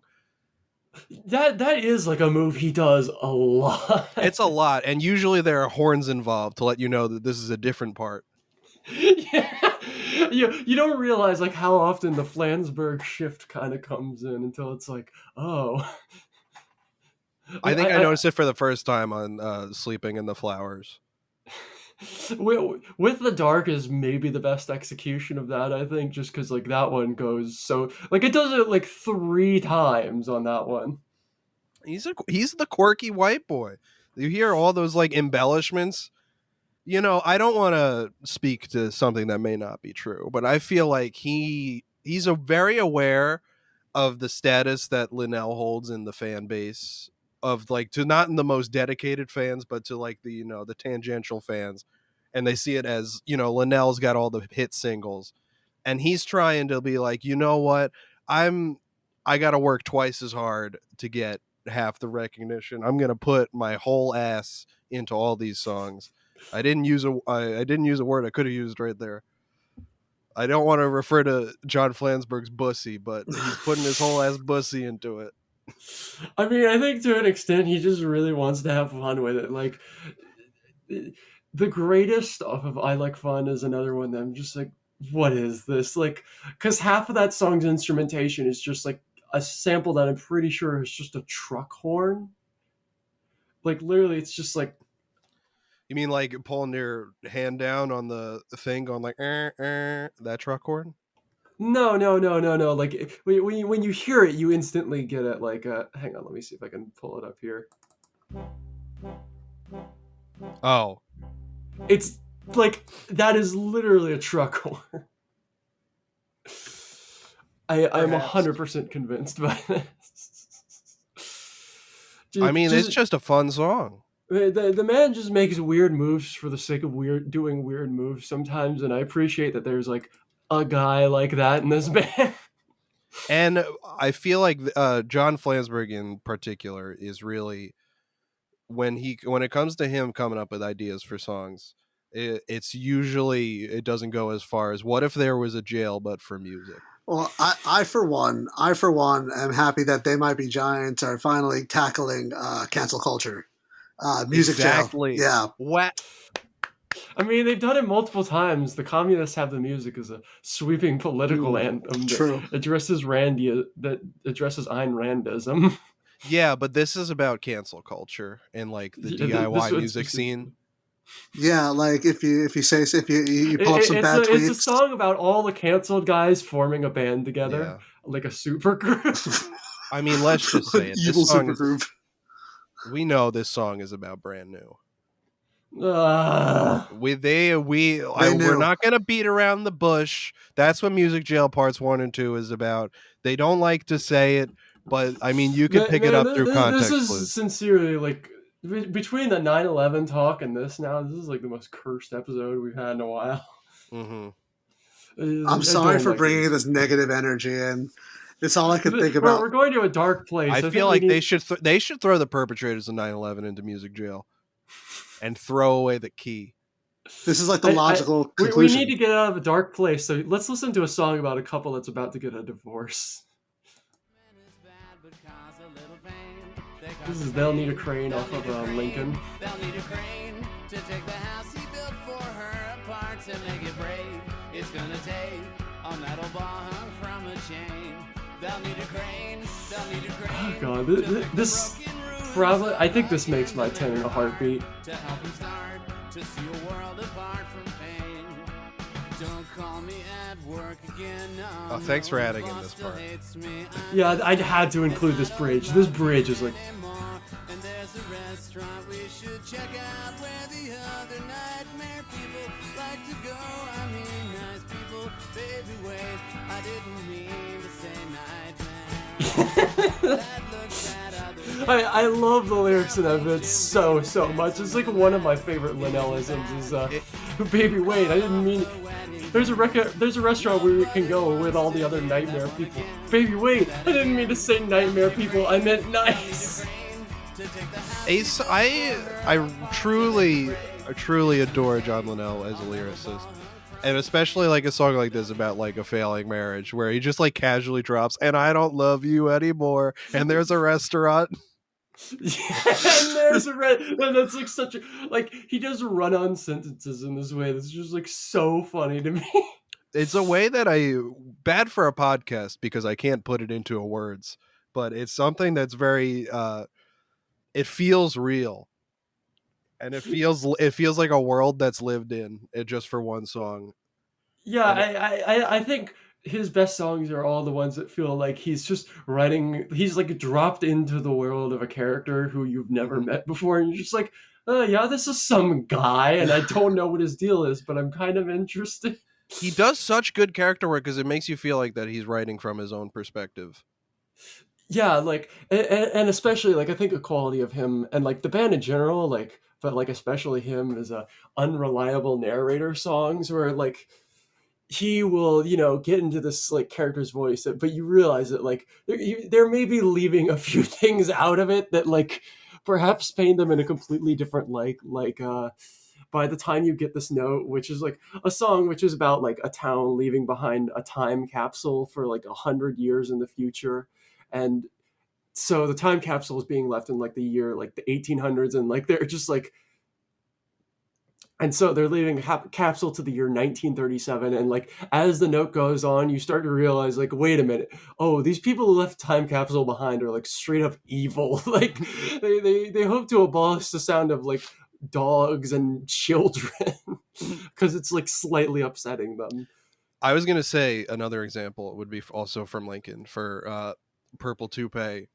That is like a move he does a lot. It's a lot, and usually there are horns involved to let you know that this is a different part. Yeah. You don't realize like how often the Flansburgh shift kind of comes in until it's like, oh. I think I noticed it for the first time on Sleeping in the Flowers. With the Dark is maybe the best execution of that, I think, just because like that one goes so like it does it like 3 times on that one. He's the quirky white boy. You hear all those like embellishments. You know, I don't want to speak to something that may not be true, but I feel like he's very aware of the status that Linnell holds in the fan base, of like to not in the most dedicated fans, but to like the the tangential fans, and they see it as Linnell's got all the hit singles, and he's trying to be like, you know what, I got to work twice as hard to get half the recognition. I'm gonna put my whole ass into all these songs. I didn't use a word I could have used right there. I don't want to refer to John Flansburgh's bussy, but he's putting his whole ass bussy into it. I mean, I think to an extent he just really wants to have fun with it. Like the greatest stuff of I Like Fun is another one that I'm just like, what is this? Like, because half of that song's instrumentation is just like a sample that I'm pretty sure is just a truck horn. Like literally, it's just like. You mean like pulling your hand down on the thing, going like that truck horn? No. Like when you hear it, you instantly get it. Like, hang on, let me see if I can pull it up here. Oh, it's like that is literally a truck horn. I'm 100% convinced by this. I mean, it's just a fun song. The man just makes weird moves for the sake of doing weird moves sometimes, and I appreciate that there's like a guy like that in this band. And I feel like John Flansburgh in particular is really when it comes to him coming up with ideas for songs, it doesn't go as far as what if there was a jail but for music. Well, I for one am happy that They Might Be Giants are finally tackling cancel culture. Music exactly. jail. Yeah. What? I mean, they've done it multiple times. The Communists Have the Music is a sweeping political anthem that addresses Ayn Randism. Yeah, but this is about cancel culture and like the DIY music scene. Yeah, like if you pull up some bad tweets. It's a song about all the canceled guys forming a band together, like a super group. I mean, let's just say it. Evil super group. We know this song is about Brand New. We're not gonna beat around the bush. That's what Music Jail Parts 1 and 2 is about. They don't like to say it, but I mean, you can pick it up through context. This is sincerely like between the 9/11 talk and this is like the most cursed episode we've had in a while. Mm-hmm. I'm sorry for bringing this negative energy in. It's all I could think about. We're going to a dark place. I feel like they should throw the perpetrators of 9/11 into music jail and throw away the key. This is like the logical conclusion. We need to get out of a dark place, so let's listen to a song about a couple that's about to get a divorce. This is They'll Need a Crane off of Lincoln. They'll need a crane to take the house he built for her apart to make it brave. It's gonna take a metal bar hung from a chain. They'll need a crane. They'll need a crane. Oh god, this probably, I think this makes my 10 in a heartbeat. To help him start to see a world apart from pain. Don't call me at work again. No, oh, thanks for adding in this part. Yeah, I had to include this bridge. This bridge is like. And there's a restaurant we should check out where the other nightmare people like to go. I mean, nice people, baby, wait, I didn't mean to say nightmare. That looks at others. I love the lyrics in that bit so much. It's like one of my favorite Linnellisms is baby wait, I didn't mean. There's a restaurant where we can go with all the other nightmare people. Baby wait, I didn't mean to say nightmare people, I meant nice. Ace, I truly adore John Linnell as a lyricist, and especially like a song like this about like a failing marriage where he just like casually drops "and I don't love you anymore" and there's a restaurant. Yeah, and there's and that's like such a like he does run-on sentences in this way that's just like so funny to me. It's a way that bad for a podcast because I can't put it into words, but it's something that's very it feels real, and it feels like a world that's lived in it just for one song. Yeah, I think his best songs are all the ones that feel like he's just writing. He's like dropped into the world of a character who you've never met before, and you're just like, oh yeah, this is some guy, and I don't know what his deal is, but I'm kind of interested. He does such good character work because it makes you feel like that he's writing from his own perspective. Yeah, like, and especially, like, I think a quality of him, and, like, the band in general, like, but, like, especially him is unreliable narrator songs where, like, he will, you know, get into this, like, character's voice, but you realize that, like, they're maybe leaving a few things out of it that, like, perhaps paint them in a completely different light, like, by the time you get this note, which is like a song which is about like a town leaving behind a time capsule for like 100 years in the future. And so the time capsule is being left in like the year, like the 1800s. And like, they're just like, and so they're leaving a capsule to the year 1937. And like, as the note goes on, you start to realize like, wait a minute. Oh, these people who left time capsule behind are like straight up evil. Like they hope to abolish the sound of like dogs and children because it's like slightly upsetting them. I was going to say another example would be also from Lincoln for Purple Toupee,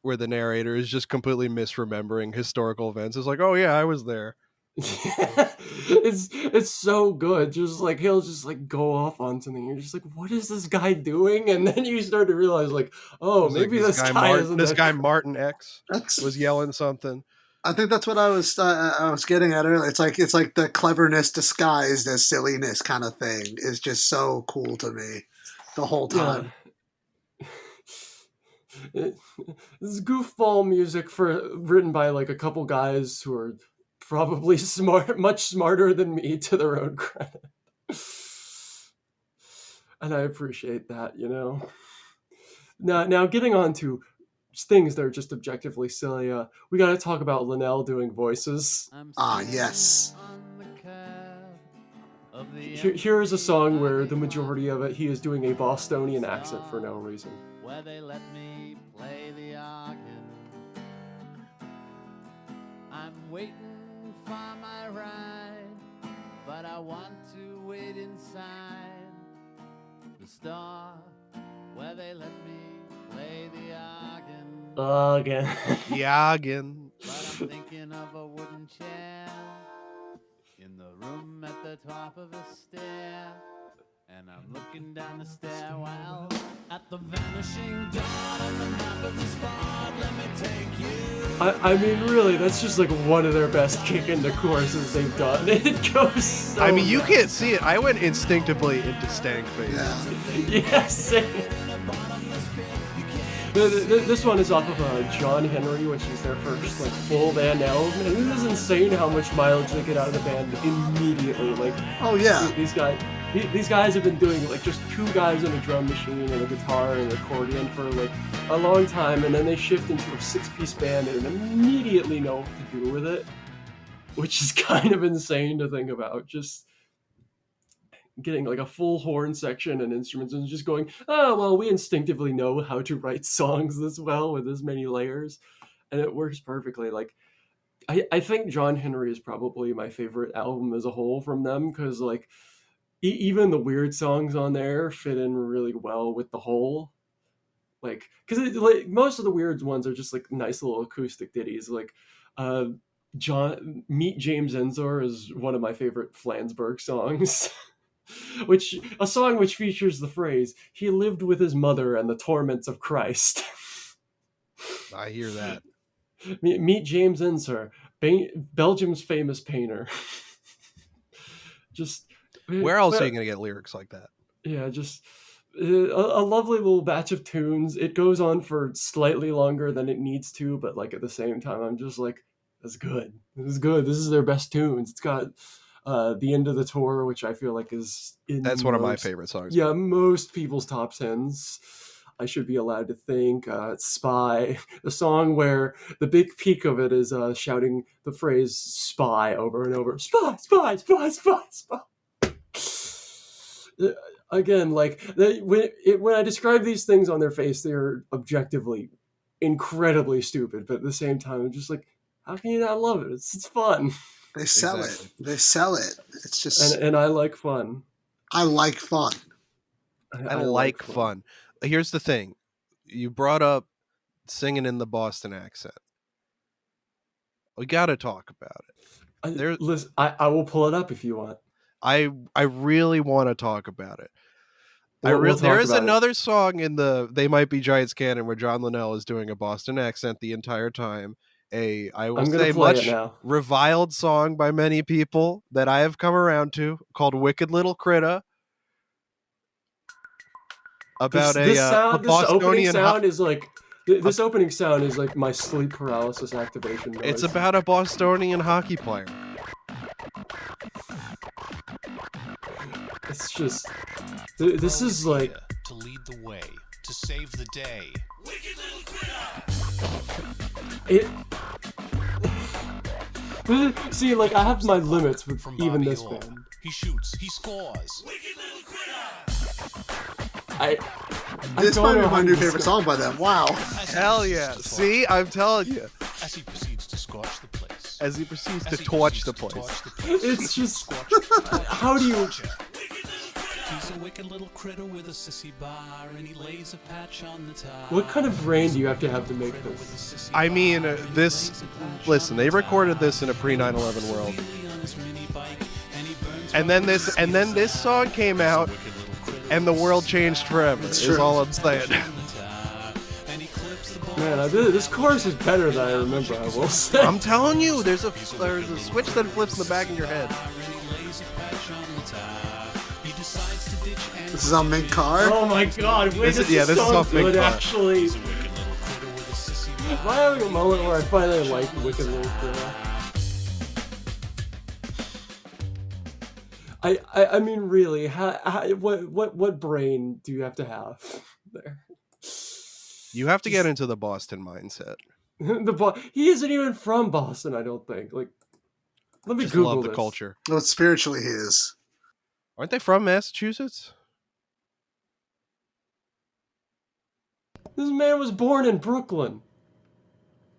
where the narrator is just completely misremembering historical events. It's like, oh yeah, I was there. It's so good. Just like he'll just like go off on something. You're just like, what is this guy doing? And then you start to realize like, oh, maybe like, this guy Martin X was yelling something. I think that's what I was getting at earlier. It's like the cleverness disguised as silliness kind of thing is just so cool to me the whole time. Yeah. This is goofball music written by like a couple guys who are probably much smarter than me to their own credit. And I appreciate that, you know. Now getting on to things that are just objectively silly, we got to talk about Linnell doing voices. Yes. Here is a song where the majority of it he is doing a Bostonian accent for no reason. Where they let me play the organ. I'm waiting for my ride, but I want to wait inside the store where they let me play the organ. The organ. But I'm thinking of a wooden chair in the room at the top of a stair. And I'm looking down the stairwell at the vanishing dawn of the map of the spot. Let me take you. I mean, really, that's just like one of their best kick into choruses they've done. It goes so I mean, you well. can't see it. I went instinctively into stank face. Yeah. Yes, same. This one is off of John Henry, which is their first like full band album, and it is insane how much mileage they get out of the band immediately. Like, Oh yeah. these guys have been doing like just two guys on a drum machine and a guitar and an accordion for like a long time, and then they shift into a 6-piece band and immediately know what to do with it, which is kind of insane to think about. Just getting like a full horn section and instruments and just going, oh, well, we instinctively know how to write songs this well with this many layers, and it works perfectly. Like, I think John Henry is probably my favorite album as a whole from them, because like even the weird songs on there fit in really well with the whole. Like, because like most of the weird ones are just like nice little acoustic ditties. Like, Meet James Ensor is one of my favorite Flansburgh songs. A song which features the phrase, "He lived with his mother and the torments of Christ." I hear that. Meet James Ensor, Belgium's famous painter. Just Where else are you going to get lyrics like that? Yeah, just a lovely little batch of tunes. It goes on for slightly longer than it needs to, but like at the same time, I'm just like, that's good. This is good. This is their best tunes. It's got The End of the Tour, which I feel like is That's one of my favorite songs. Yeah, most people's top 10s. I Should Be Allowed to Think. Spy, the song where the big peak of it is shouting the phrase "spy" over and over. Spy, spy, spy, spy, spy. Again, like when I describe these things on their face, they're objectively incredibly stupid, but at the same time, I'm just like, how can you not love it? It's fun. They sell Exactly. it. They sell it. It's just. And I like fun. I like fun. I like fun. Here's the thing. You brought up singing in the Boston accent. We got to talk about it. Listen, I will pull it up if you want. I really want to talk about it. We'll there talk is about another song in the They Might Be Giants canon where John Linnell is doing a Boston accent the entire time. I will say much reviled song by many people that I have come around to called "Wicked Little Critter." About this opening Bostonian sound is like this opening sound is like my sleep paralysis activation noise. It's about a Bostonian hockey player. It's just this is like to lead the way, to save the day. Wicked little critter. it. See, like I have my limits with From even Bobby this Orr. band. He shoots, he scores. Wicked little critter. This might be my new favorite favorite song by them. Wow. Hell yeah. See, I'm telling you. As he proceeds to scorch the place. As he proceeds to torch the place. It's just how do you? He's a wicked little critter with a sissy bar, and he lays a patch on the top. What kind of brain do you have to make this? I mean, listen, they recorded this in a pre 9/11 world. And then this song came out and the world changed forever. Is all I'm saying. Man, this chorus is better than I remember, I will say. I'm telling you, there's a switch that flips in the back of your head. This is on Mint Car. Oh my god, wait, this is so off Mint good, Car. actually. Am I having a moment where I finally like Wicked Little Critter? I mean, really, what brain do you have to have there? You have to get into the Boston mindset. He isn't even from Boston, I don't think. Like, let me Just Google love the this. culture. No, it's spiritually his. Aren't they from Massachusetts? This man was born in Brooklyn.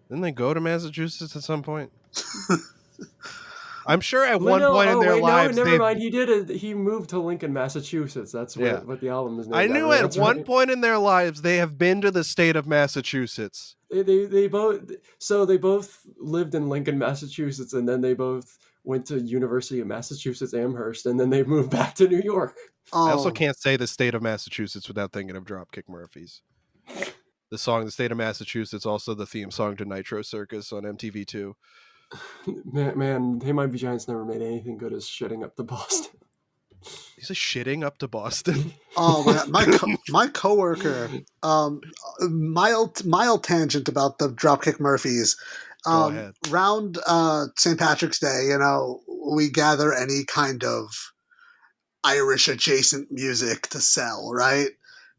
Didn't they go to Massachusetts at some point? I'm sure at one point in their lives. No, never mind. He moved to Lincoln, Massachusetts. That's what the album is named. I knew at one point in their lives they have been to the state of Massachusetts. They both lived in Lincoln, Massachusetts, and then they both went to University of Massachusetts Amherst, and then they moved back to New York. I also Oh, can't say the state of Massachusetts without thinking of Dropkick Murphys. The song "The State of Massachusetts" also the theme song to Nitro Circus on MTV2. Man, Hey Might Be Giants never made anything good as shitting up to Boston. He's like shitting up to Boston. oh my coworker. Mild tangent about the Dropkick Murphys. Go ahead. Round St. Patrick's Day, we gather any kind of Irish adjacent music to sell, right?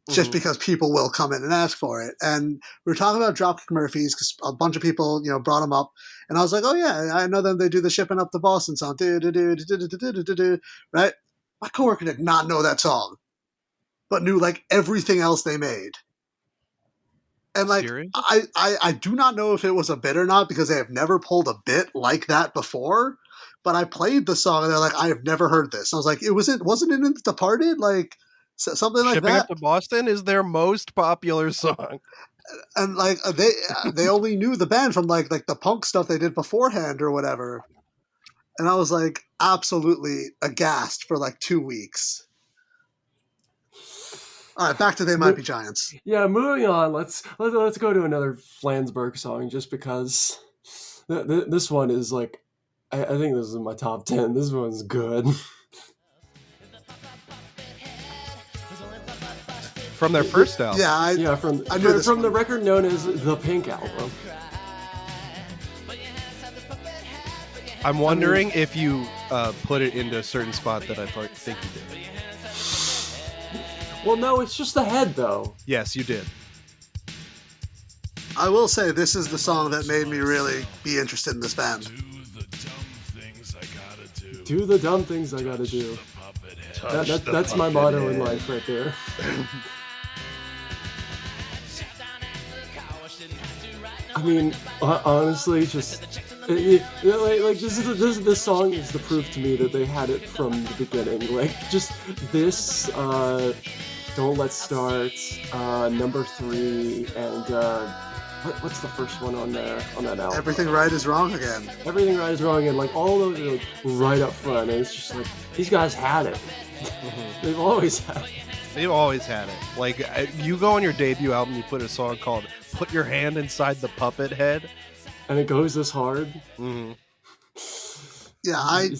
Just because people will come in and ask for it. And we were talking about Dropkick Murphys because a bunch of people, brought them up. And I was like, oh, yeah, I know them. They do the Shipping Up to Boston song. Right? My coworker did not know that song, but knew like everything else they made. And like, Serious? I do not know if it was a bit or not because they have never pulled a bit like that before. But I played the song and they're like, I have never heard this. I was like, wasn't it in The Departed? Like something like Shipping that. Up to Boston is their most popular song. And like they only knew the band from like the punk stuff they did beforehand or whatever. And I was like absolutely aghast for like 2 weeks. All right, back to They Might Be Giants. Yeah, moving on. Let's go to another Flansburgh song, just because this one is like, I think this is in my top 10. This one's good. From their first album. Yeah, from one. the record known as the Pink Album. I'm wondering if you put it into a certain spot that I think you did. Well, no, it's just the head, though. Yes, you did. I will say this is the song that made me really be interested in this band. Do the dumb things I gotta do. That's my motto in life right there. I mean, honestly, just this song is the proof to me that they had it from the beginning. Like, just this, Don't Let's Start, number 3, and what's the first one on that album? Everything Right Is Wrong Again. Everything Right Is Wrong Again. Like, all those are like right up front, and it's just like these guys had it. They've always had it. They've always had it. Like, you go on your debut album, you put a song called "Put Your Hand Inside the Puppet Head," and it goes this hard. Mm-hmm. Yeah, I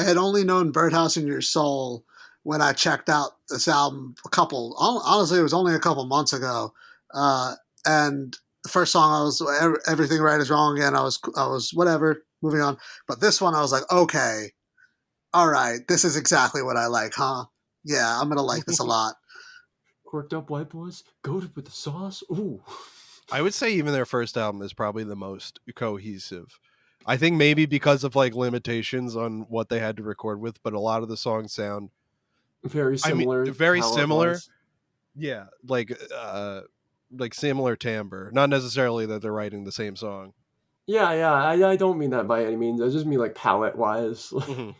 had only known Birdhouse in Your Soul when I checked out this album honestly, it was only a couple months ago. And the first song Everything Right Is Wrong Again. I was whatever, moving on. But this one I was like, okay, all right, this is exactly what I like, huh? Yeah, I'm going to like this a lot. Quirked up white boys, goated with the sauce. Ooh. I would say even their first album is probably the most cohesive. I think maybe because of like limitations on what they had to record with, but a lot of the songs sound very similar. Very similar. Yeah, like similar timbre. Not necessarily that they're writing the same song. Yeah. I don't mean that by any means. I just mean like palette wise. Mm-hmm.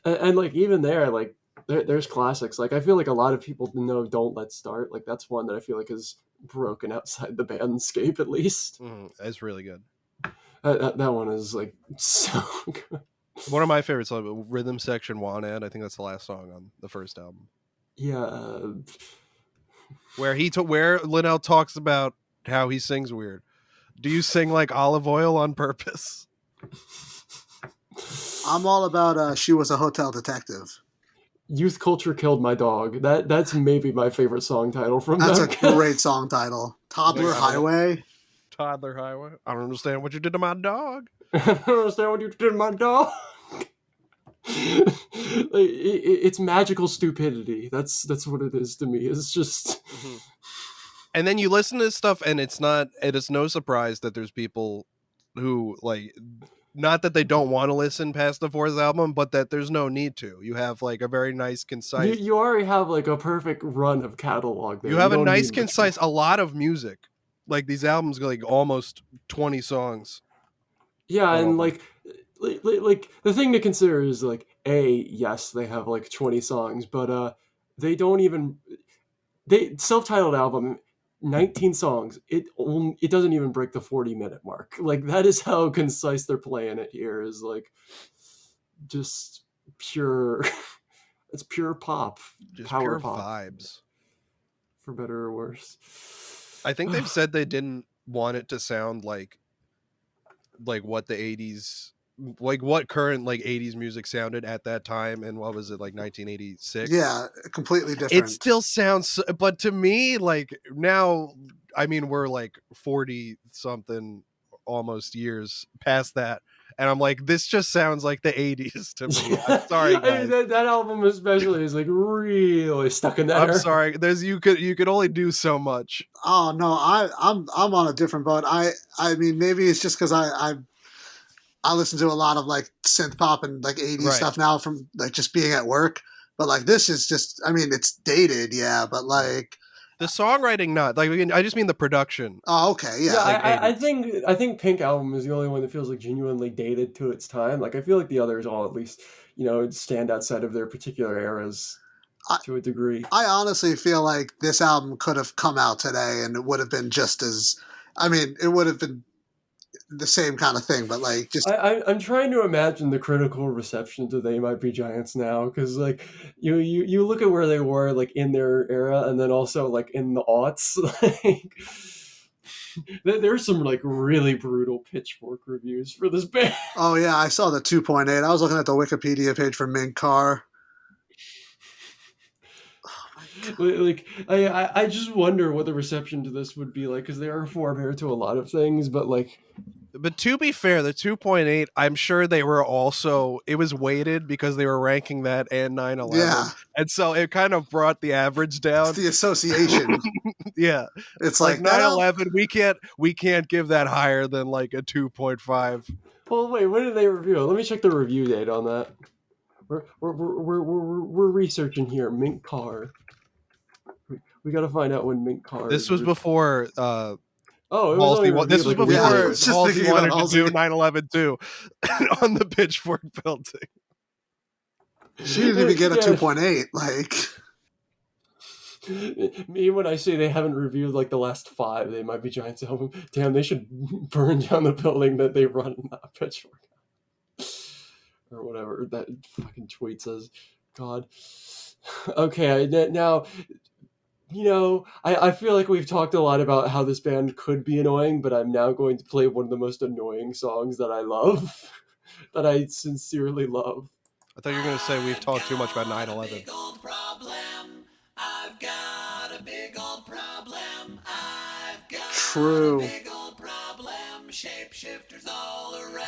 and like even there, like there's classics. Like I feel like a lot of people know Don't Let's Start. Like that's one that I feel like is broken outside the bandscape at least. Mm-hmm. It's really good. That one is like so good. One of my favorites, Rhythm Section Wanted. I think that's the last song on the first album. Yeah. Where Linnell talks about how he sings weird. Do you sing like Olive Oil on purpose? I'm all about She Was a Hotel Detective. Youth Culture Killed My Dog. That's maybe my favorite song title from That's that. a great song title. Toddler Highway. Toddler Highway. I don't understand what you did to my dog. I don't understand what you did to my dog. It's magical stupidity. That's what it is to me. It's just. Mm-hmm. And then you listen to this stuff, and it is no surprise that there's people who like, not that they don't want to listen past the fourth album, but that there's no need to. You have like a very nice, concise. You already have like a perfect run of catalog there. You have a nice, concise, a lot of music. Like these albums go like almost 20 songs. Yeah, and like the thing to consider is like yes, they have like 20 songs, but they don't even self-titled album 19 songs. It doesn't even break the 40-minute mark. Like, that is how concise they're playing it here, is like just pure it's pure pop, Just power pure pop, vibes. for better or worse. I think they've said they didn't want it to sound like what the 80s, like what current like 80s music sounded at that time. And what was it, like 1986? Yeah, completely different. It still sounds, but to me, like now, I mean, we're like 40 something almost years past that, and I'm like, this just sounds like the 80s to me. I'm sorry, I guys. mean, that album especially is like really stuck in that I'm era. sorry. There's you could only do so much. Oh no, I'm on a different boat. I mean, maybe it's just because I listen to a lot of like synth pop and like 80s Right. stuff now from like just being at work. But like this is just, I mean, it's dated, yeah, but like The songwriting, not like, I just mean the production. oh, okay, yeah. Yeah, like I 80s. think Pink Album is the only one that feels like genuinely dated to its time. Like, I feel like the others all at least, stand outside of their particular eras to a degree. I honestly feel like this album could have come out today and it would have been just as, I mean, it would have been the same kind of thing, but like just I'm trying to imagine the critical reception to They Might Be Giants now, because like you look at where they were like in their era, and then also like in the aughts. Like, there's some like really brutal Pitchfork reviews for this band. oh yeah, I saw the 2.8. I was looking at the Wikipedia page for Mint Car. Like, I just wonder what the reception to this would be like, because they are a forebear to a lot of things, but like. But to be fair, the 2.8, I'm sure they were also, it was weighted because they were ranking that and 9/11. Yeah. And so it kind of brought the average down. It's the association. Yeah. It's Like like 9/11, we can't give that higher than like a 2.5. Well, wait, when did they review it? Let me check the review date on that. We're researching here. Mint Car. We got to find out when Mint Car. This was before Oh, it was Halsey. only This was reviewed, like, a before week I was just Halsey thinking about wanted to Halsey. do 9/11 too on the Pitchfork building. she didn't even get a Yeah. 2.8. Like, Me, when I say they haven't reviewed like the last 5 They Might Be Giants album, damn, they should burn down the building that they run Pitchfork. Or whatever that fucking tweet says. God. Okay, now, I feel like we've talked a lot about how this band could be annoying, but I'm now going to play one of the most annoying songs that I love, that I sincerely love. I thought you were going to say we've talked too much about 9/11. I've got a big old problem. I've got true. a big old problem. Shapeshifters all around.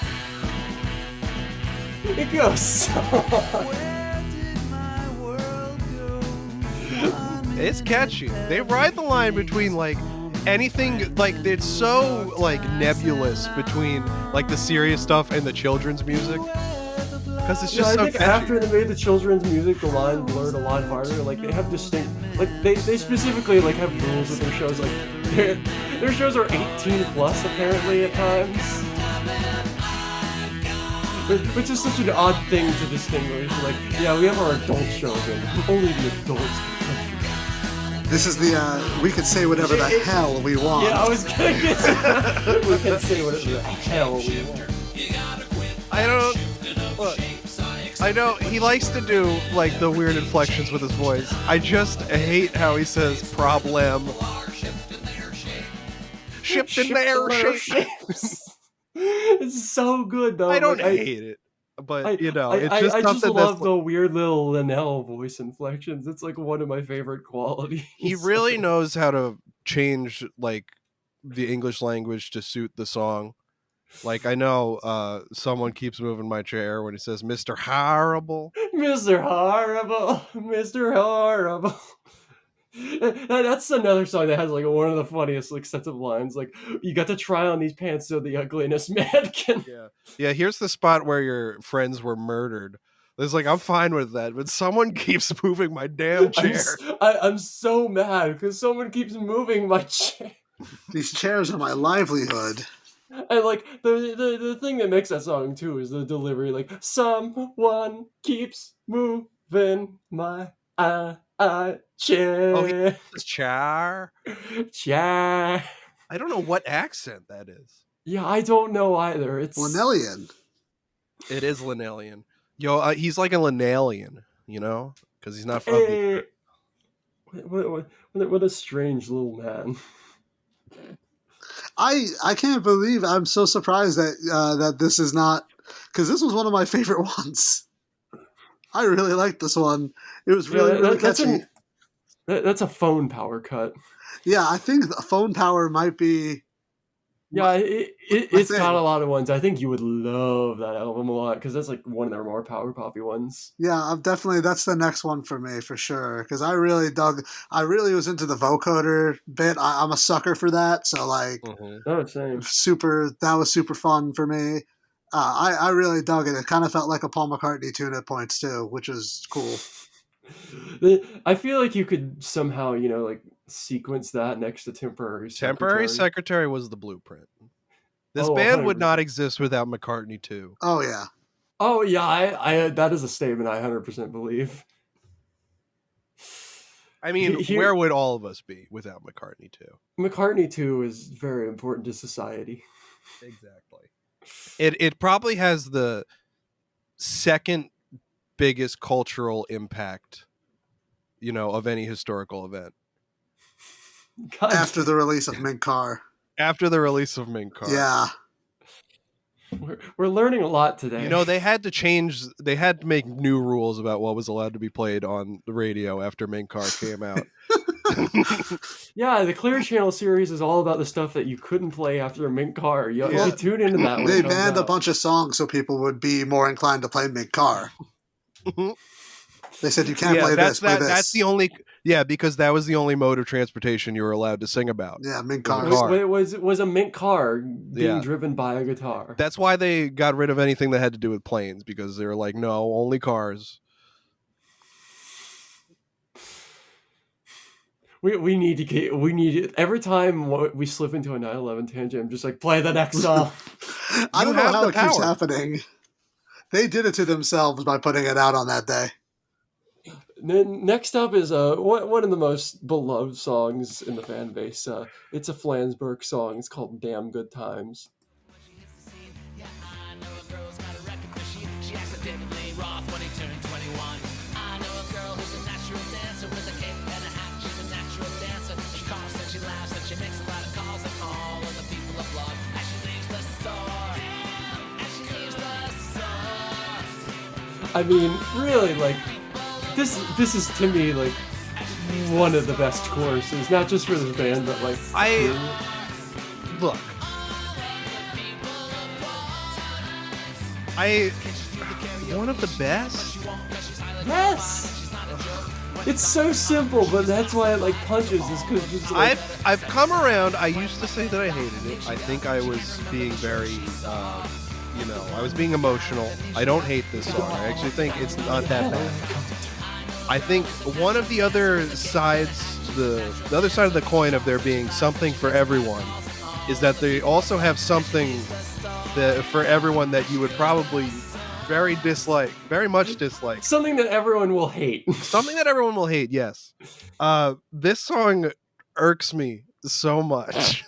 It goes. Where did my world go? It's catchy. They ride the line between like anything, like it's so like nebulous between like the serious stuff and the children's music, because it's just I so think catchy. after they made the children's music, the line blurred a lot harder. Like, they have distinct, like they specifically like have rules with their shows. Like, their shows are 18 plus apparently at times, which is such an odd thing to distinguish. Like, yeah, we have our adult shows, and only the adults can touch it. This is the we could say whatever the hell we want. Yeah, I was gonna get to that. We can say whatever the hell we want. I don't look. I know he likes to do like the weird inflections with his voice. I just hate how he says problem. Shipped in their shapes. It's so good though. I don't like, hate it, but it's just I just something love that's. the weird little Linnell voice inflections. It's like one of my favorite qualities. He really knows how to change like the English language to suit the song. Like I know someone keeps moving my chair when he says Mr. Horrible. Mr. Horrible, Mr. Horrible. That's another song that has like one of the funniest like sets of lines. Like, you got to try on these pants so the ugliness man can. Yeah. Here's the spot where your friends were murdered. It's like I'm fine with that, but someone keeps moving my damn chair. I'm so mad because someone keeps moving my chair. These chairs are my livelihood. And like the thing that makes that song too is the delivery. Like, someone keeps moving my Chair. It's char. Chair. I don't know what accent that is. Yeah, I don't know either. It's Linellian. It is Linellian. Yo, he's like a Linellian, you know, because he's not from here. What a strange little man. I can't believe I'm so surprised that that this is not, because this was one of my favorite ones. I really liked this one. It was really catchy. That's a phone power cut. Yeah, I think the phone power might be. Yeah, it's got a lot of ones. I think you would love that album a lot because that's like one of their more power poppy ones. Yeah, I'm definitely, that's the next one for me for sure, because I really was into the vocoder bit. I'm a sucker for that, so like, Oh, same. That was super fun for me. I really dug it. It kind of felt like a Paul McCartney tune at points too, which was cool. I feel like you could somehow, like sequence that next to Temporary Secretary. Temporary Secretary was the blueprint. This band would not exist without McCartney too. Oh yeah. Oh yeah, I that is a statement I 100% believe. I mean, where would all of us be without McCartney too? McCartney too is very important to society. Exactly. It probably has the second biggest cultural impact, of any historical event. God. After the release of Mint Car. Yeah. We're learning a lot today. They had to make new rules about what was allowed to be played on the radio after Mint Car came out. Yeah, the Clear Channel series is all about the stuff that you couldn't play after Mint Car. You tune into that. They banned a bunch of songs so people would be more inclined to play Mint Car. They said you can't play this. That's the only. Yeah, because that was the only mode of transportation you were allowed to sing about. Yeah, Mint Car. It was a Mint Car being driven by a guitar. That's why they got rid of anything that had to do with planes, because they were like, no, only cars. We need every time we slip into a 9/11 tangent, I'm just like, play the next song. I don't know how it keeps happening. They did it to themselves by putting it out on that day. Then next up is one of the most beloved songs in the fan base. It's a Flansburgh song. It's called "Damn Good Times." I mean, really, like, this is to me like one of the best choruses, not just for this band, but like one of the best. Yes. It's so simple, but that's why it like punches. Is because it's like, I've come around. I used to say that I hated it. I think I was being very, I was being emotional. I don't hate this song. I actually think it's not that bad. I think one of the other sides, the other side of the coin of there being something for everyone, is that they also have something that for everyone that you would probably very much dislike. Something that everyone will hate. Something that everyone will hate, yes. This song irks me so much.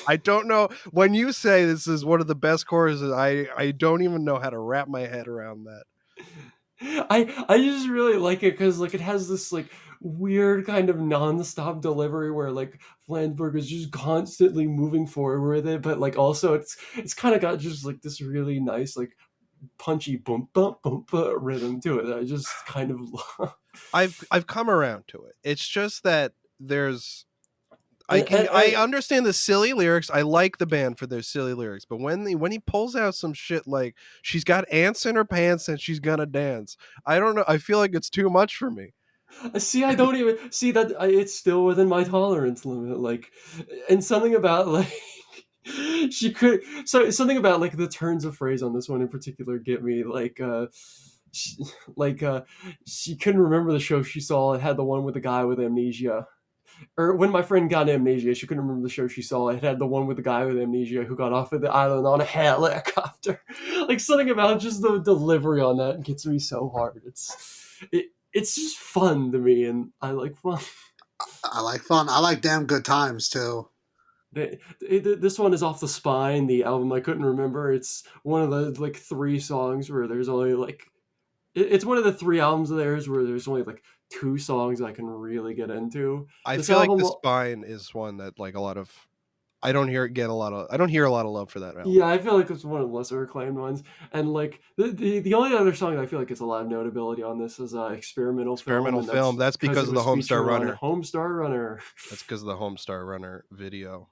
I don't know. When you say this is one of the best choruses, I don't even know how to wrap my head around that. I just really like it because like it has this like weird kind of non-stop delivery where like Flansburgh is just constantly moving forward with it, but like also it's kind of got just like this really nice like punchy boom bump bump rhythm to it that I just kind of love. I've come around to it. It's just that there's I understand the silly lyrics. I like the band for their silly lyrics, but when he pulls out some shit like she's got ants in her pants and she's gonna dance, I don't know. I feel like it's too much for me. See, I don't even see that. It's still within my tolerance limit. Like, and something about like something about like the turns of phrase on this one in particular get me like. She couldn't remember the show she saw. It had the one with the guy with amnesia. Or when my friend got amnesia, she couldn't remember the show she saw. It had the one with the guy with amnesia who got off of the island on a helicopter. Like something about just the delivery on that gets me so hard. it's just fun to me, and I like fun. I like fun. I like damn good times too. This one is Off the Spine, the album I couldn't remember. It's one of the like 3 songs where there's only like it's one of the 3 albums of theirs where there's only like 2 songs I can really get into. I This feel like album, The Spine is one that like a lot of I don't hear a lot of love for that album. yeah, I feel like it's one of the lesser acclaimed ones. And like the only other song that I feel like gets a lot of notability on this is Experimental Film. And Film. That's because it of the was Homestar featured on Runner. Homestar Runner. That's because of the Homestar Runner video.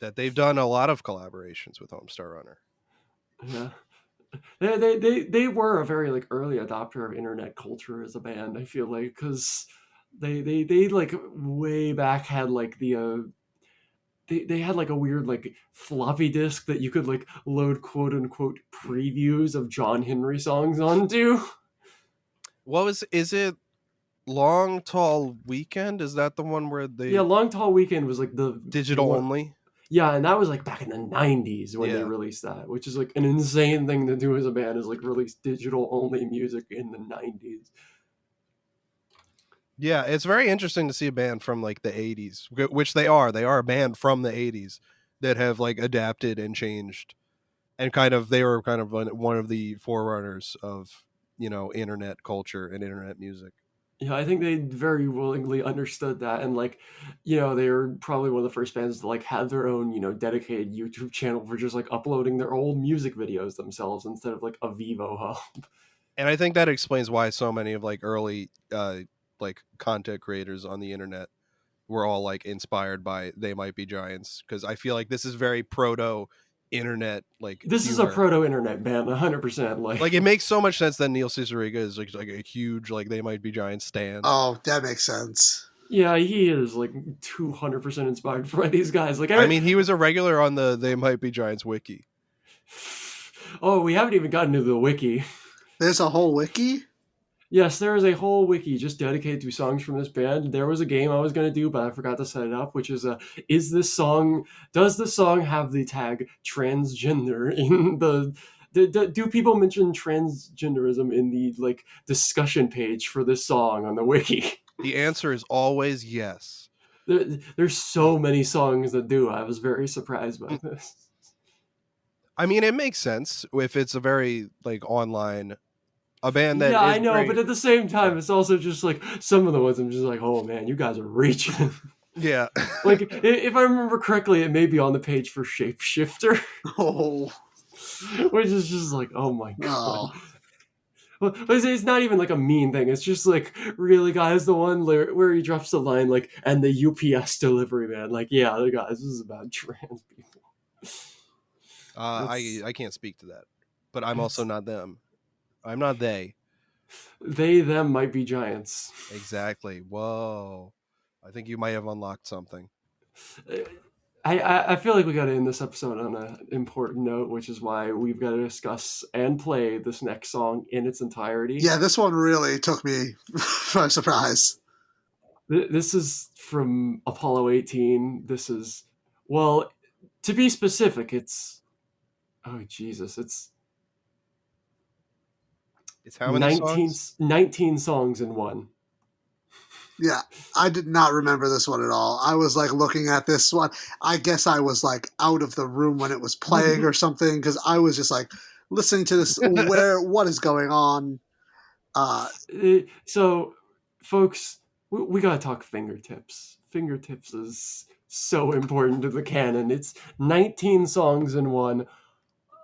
That they've done a lot of collaborations with Homestar Runner. Yeah. They were a very like early adopter of internet culture as a band, I feel like, because they like way back had like the they had like a weird like floppy disk that you could like load quote unquote previews of John Henry songs onto. Is it Long Tall Weekend? Is that the one where they Yeah, Long Tall Weekend was like the digital one, only? yeah, and that was like back in the 90s when they released that, which is like an insane thing to do as a band, is like release digital only music in the 90s. Yeah, it's very interesting to see a band from like the 80s, which they are. They are a band from the 80s that have like adapted and changed, and they were kind of one of the forerunners of, internet culture and internet music. Yeah, I think they very willingly understood that, and like, they were probably one of the first bands to like have their own, dedicated YouTube channel for just like uploading their old music videos themselves instead of like a Vivo hub. And I think that explains why so many of like early like content creators on the internet were all like inspired by They Might Be Giants, because I feel like this is very proto internet, like this humor. Is a proto internet band 100%. Like it makes so much sense that Neil Cicierega is like a huge like They Might Be Giants stan. Oh, that makes sense. Yeah, he is like 200% inspired by these guys. Like, I mean, he was a regular on the They Might Be Giants wiki. Oh, we haven't even gotten to the wiki. There's a whole wiki? Yes, there is a whole wiki just dedicated to songs from this band. There was a game I was going to do, but I forgot to set it up, which is does this song have the tag transgender in the... Do people mention transgenderism in the like discussion page for this song on the wiki? The answer is always yes. There's so many songs that do. I was very surprised by this. I mean, it makes sense if it's a very like online... a band that I know, but at the same time, it's also just like some of the ones I'm just like, oh man, you guys are reaching. Yeah. Like, if I remember correctly, it may be on the page for Shapeshifter. Oh. Which is just like, oh my god. Oh. Well, it's not even like a mean thing. It's just like, really, guys, the one where he drops the line, like, and the UPS delivery man. Like, yeah, guys, this is about trans people. I can't speak to that, but I'm also not them. I'm not they. They, them might be giants. Exactly. Whoa. I think you might have unlocked something. I feel like we got to end this episode on an important note, which is why we've got to discuss and play this next song in its entirety. Yeah, this one really took me by surprise. This is from Apollo 18. This is, well, to be specific, it's, oh Jesus, it's how many 19 songs in one. Yeah, I did not remember this one at all. I was like looking at this one. I guess I was like out of the room when it was playing or something, because I was just like listening to this. What is going on? So, folks, we gotta talk Fingertips. Fingertips is so important to the canon. It's 19 songs in one.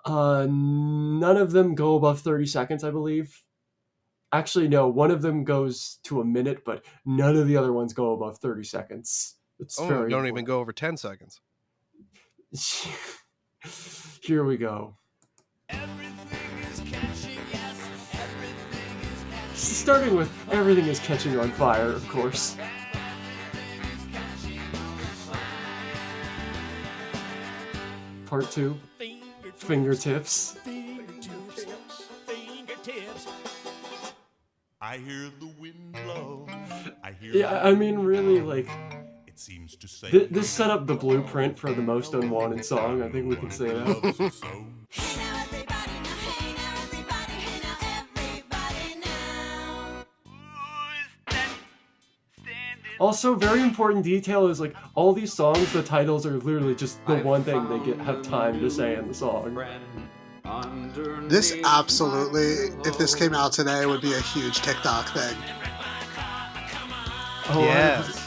None of them go above 30 seconds, I believe. Actually, no, one of them goes to a minute, but none of the other ones go above 30 seconds. It's don't important. Even go over 10 seconds. Here we go. Starting with Everything is Catching on Fire, of course. Part 2, Fingertips. I hear the wind blow. I mean, really, like, it seems to say this set up the blueprint for the most unwanted song. I think we can say that. Also, very important detail is like all these songs, the titles are literally just the one thing they have time to say in the song. This absolutely, if this came out today, would be a huge TikTok thing. Oh, Yes.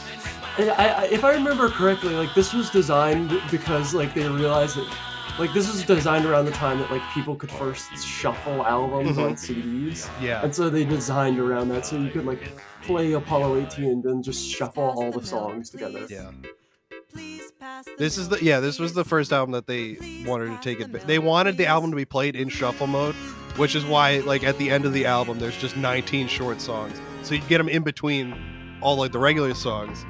And if I remember correctly, like this was designed because like they realized that like this was designed around the time that like people could first shuffle albums on CDs. Yeah. And so they designed around that so you could like play Apollo 18 and then just shuffle all the songs together. Yeah. This was the first album that they wanted to take it. They wanted the album to be played in shuffle mode, which is why like at the end of the album there's just 19 short songs. So you get them in between all like the regular songs.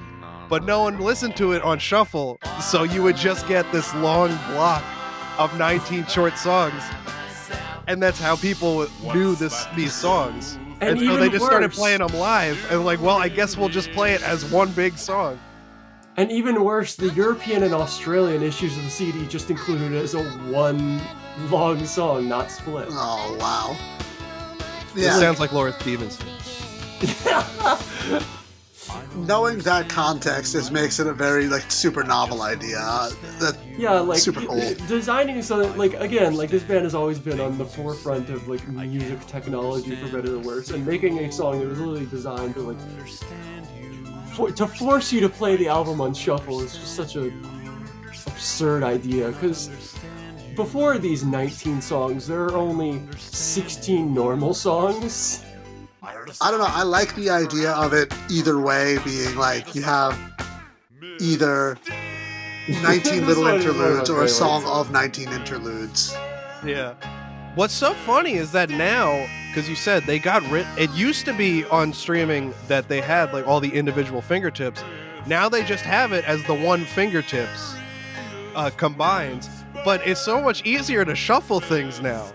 But no one listened to it on shuffle, so you would just get this long block of 19 short songs. And that's how people knew these songs. And so they just started playing them live and like, well, I guess we'll just play it as one big song. And even worse, the European and Australian issues of the CD just included it as a one long song, not split. Oh, wow. Yeah. It sounds like Laura Stevens. Knowing that context just makes it a very like super novel idea. Like super cool. Designing so that like again, like this band has always been on the forefront of like music technology for better or worse, and making a song that was literally designed to like to force you to play the album on shuffle is just such a absurd idea, because before these 19 songs there are only 16 normal songs. I don't know, I like the idea of it either way being like you have either 19 little interludes or a song of 19 interludes. Yeah. What's so funny is that now, because you said they got it used to be on streaming that they had like all the individual fingertips. Now they just have it as the one fingertips combined, but it's so much easier to shuffle things now.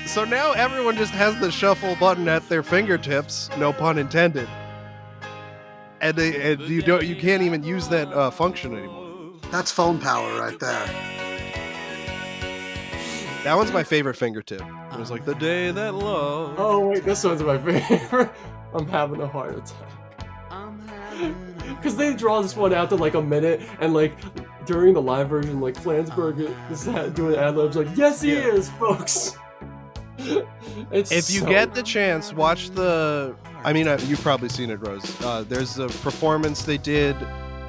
So now everyone just has the shuffle button at their fingertips, no pun intended, and you can't even use that function anymore. That's phone power right there. That one's my favorite fingertip. It was like the day that love. Oh wait, this one's my favorite. I'm having a heart attack. Because they draw this one out to like a minute, and like during the live version, like Flansburgh is doing ad-libs like, yes he is, folks. If you get the chance, watch you've probably seen it, Rose. There's a performance they did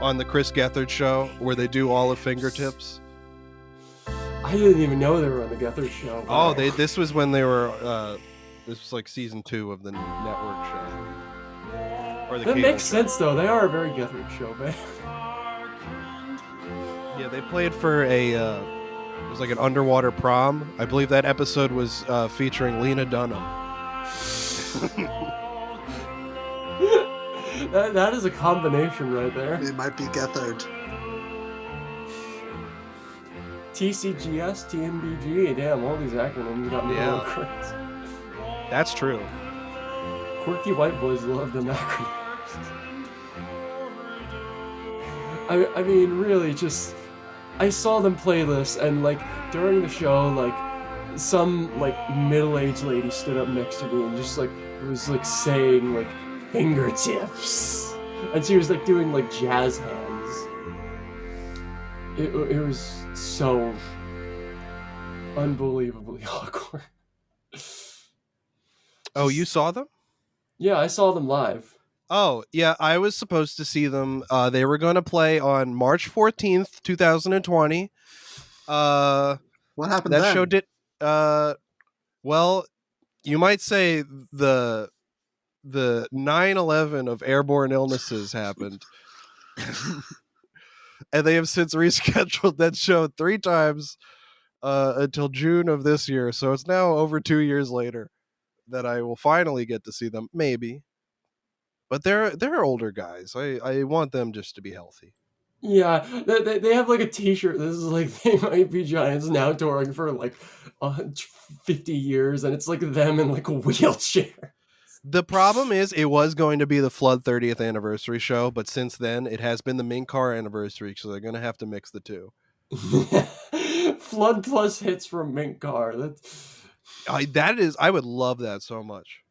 on the Chris Gethard show where they do all of fingertips. I didn't even know they were on the Gethard show. Oh, this was when they were. This was like season 2 of the network show. Or the that makes sense though. They are a very Gethard show, man. Yeah, they played for it was like an underwater prom. I believe that episode was featuring Lena Dunham. that is a combination right there. It might be Gethard. TCGS, TNBG, damn, all these acronyms got me going crazy. That's true. Quirky white boys love them acronyms. I mean, really, just I saw them play this, and like during the show, like some like middle-aged lady stood up next to me and just like was like saying like fingertips, and she was like doing like jazz hands. It was so unbelievably awkward. Oh, you saw them? Yeah, I saw them live. Oh, yeah, I was supposed to see them. They were going to play on March 14th, 2020. What happened that then? show did well, you might say the 9/11 of airborne illnesses happened. And they have since rescheduled that show 3 times until June of this year. So it's now over 2 years later that I will finally get to see them, maybe. But they're older guys. I want them just to be healthy. Yeah, they have like a t-shirt. This is like They Might Be Giants now touring for like 50 years, and it's like them in like a wheelchair. The problem is it was going to be the Flood 30th anniversary show, but since then it has been the Minkar anniversary, so they're going to have to mix the two. Flood plus hits from Minkar. I would love that so much.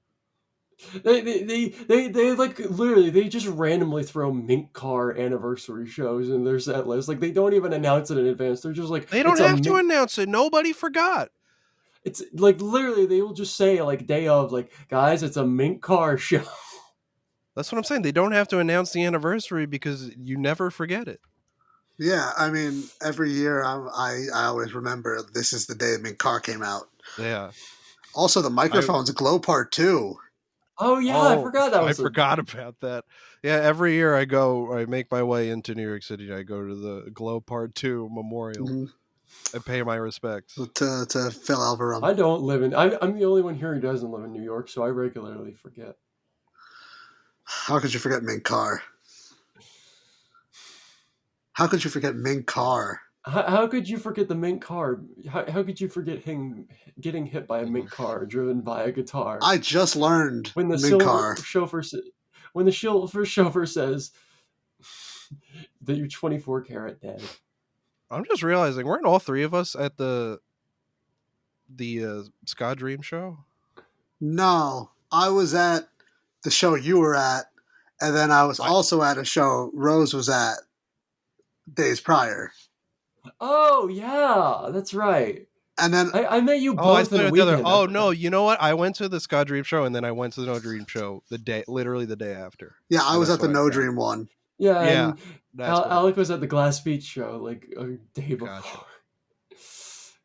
They like literally they just randomly throw Mink Car anniversary shows in their set list. Like they don't even announce it in advance. They're just like They don't it's a have to Mink. announce it. Nobody forgot. It's like literally they will just say like day of like guys, it's a Mink Car show. That's what I'm saying. They don't have to announce the anniversary because you never forget it. Yeah, I mean, every year I always remember this is the day Mink Car came out. Yeah. Also, the microphone's Glow Part 2. Oh yeah, I forgot that was. I forgot about that. Yeah, every year I make my way into New York City. I go to the Glow Part 2 Memorial. Mm-hmm. I pay my respects to Phil Alvarez. I don't live in. I'm the only one here who doesn't live in New York, so I regularly forget. How could you forget Mink Car? How could you forget Mink Car? How could you forget the Mink Car? How could you forget him getting hit by a Mink Car driven by a guitar? I just learned when the Mink Car. chauffeur says that you're 24 karat dead. I'm just realizing, weren't all three of us at the Ska Dream show? No, I was at the show you were at, and then I was also at a show Rose was at days prior. Oh yeah, that's right. And then I met you both in a weekend. Oh no, you know what? I went to the Ska Dream show, and then I went to the No Dream show literally the day after. Yeah, I was at the No Dream one. Yeah, yeah. Alec was at the Glass Beach show like a day before. Gotcha.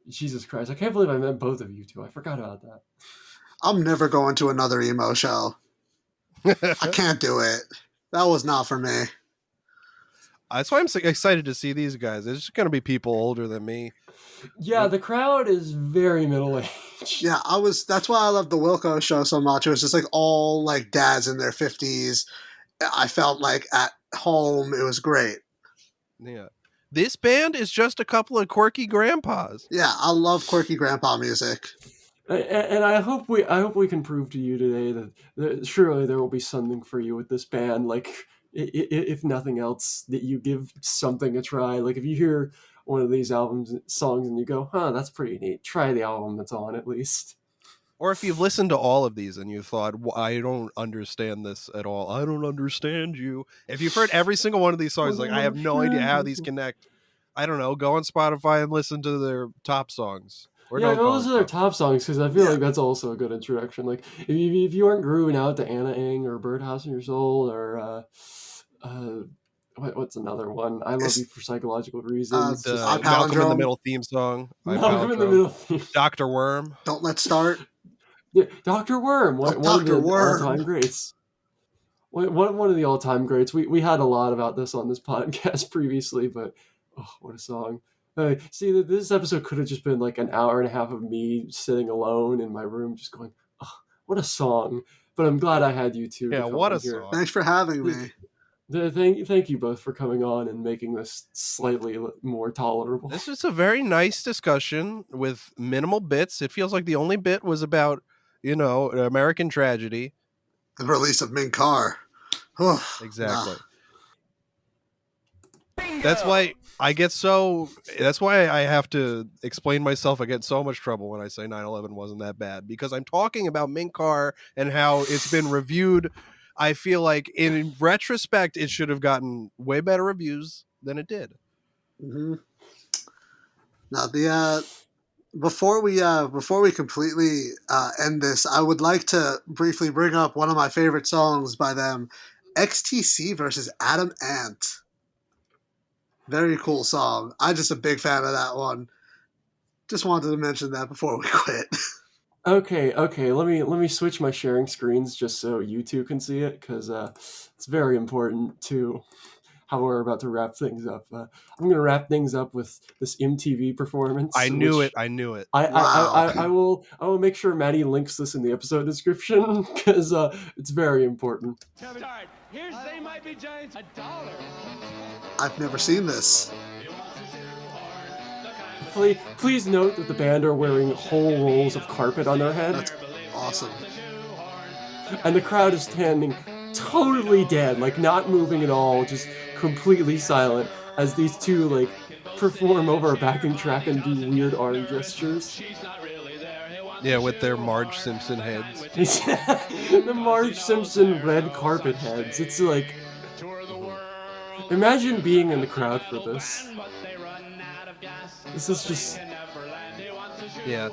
Jesus Christ, I can't believe I met both of you two. I forgot about that. I'm never going to another emo show. I can't do it. That was not for me. That's why I'm so excited to see these guys. There's just going to be people older than me. Yeah, the crowd is very middle-aged. Yeah, that's why I love the Wilco show so much. It was just like all like dads in their 50s. I felt like at home. It was great. Yeah. This band is just a couple of quirky grandpas. Yeah, I love quirky grandpa music. And I hope we can prove to you today that surely there will be something for you with this band. Like, if nothing else, that you give something a try. Like, if you hear one of these songs and you go, huh, that's pretty neat, try the album that's on at least. Or if you've listened to all of these and you thought, I don't understand this at all. I don't understand you. If you've heard every single one of these songs, like, I have no idea how these connect. I don't know. Go on Spotify and listen to their top songs. Yeah, those are their top songs, because I feel like that's also a good introduction. Like, if you aren't grooving out to Anna Ng or Birdhouse in Your Soul or what's another one? I Love You for Psychological Reasons. Malcolm in the Middle theme song. Malcolm in the Middle theme. Dr. Worm. Don't Let's Start. Yeah, Dr. Worm. One of the all-time greats. One of the all-time greats. We had a lot about this on this podcast previously, but oh, what a song. See, this episode could have just been like an hour and a half of me sitting alone in my room just going, oh, what a song. But I'm glad I had you two. Yeah, what a song. Thanks for having me. Thank you both for coming on and making this slightly more tolerable. This is a very nice discussion with minimal bits. It feels like the only bit was about, American tragedy. The release of Mink Car. Exactly. That's why I have to explain myself. I get in so much trouble when I say 9/11 wasn't that bad, because I'm talking about Mink Car and how it's been reviewed. I feel like in retrospect, it should have gotten way better reviews than it did. Mm-hmm. Now, before we completely end this, I would like to briefly bring up one of my favorite songs by them, XTC versus Adam Ant. Very cool song. I'm just a big fan of that one. Just wanted to mention that before we quit. Okay. Let me switch my sharing screens just so you two can see it, because it's very important to how we're about to wrap things up. I'm going to wrap things up with this MTV performance. I knew it. I will make sure Maddie links this in the episode description, because it's very important. Here's They Might Be Giants, $1. I've never seen this. Please note that the band are wearing whole rolls of carpet on their head. That's awesome. And the crowd is standing totally dead, like not moving at all, just completely silent, as these two perform over a backing track and do weird arm gestures. Yeah, with their Marge Simpson heads. The Marge Simpson red carpet heads. It's like, imagine being in the crowd for this. This is just... Yeah.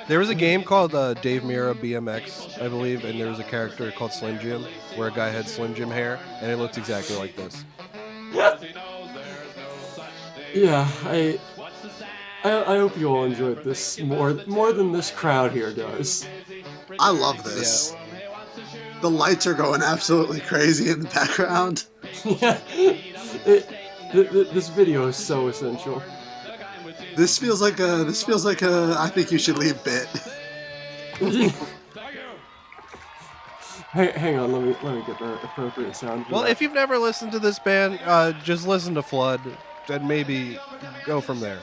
There was a game called Dave Mirra BMX, I believe, and there was a character called Slim Jim, where a guy had Slim Jim hair, and it looked exactly like this. Yeah, I hope you all enjoyed this more than this crowd here does. I love this. The lights are going absolutely crazy in the background. Yeah, this video is so essential. This feels like a I think you should leave bit. Hang on, let me get the appropriate sound. Well, if you've never listened to this band, just listen to Flood, and maybe go from there.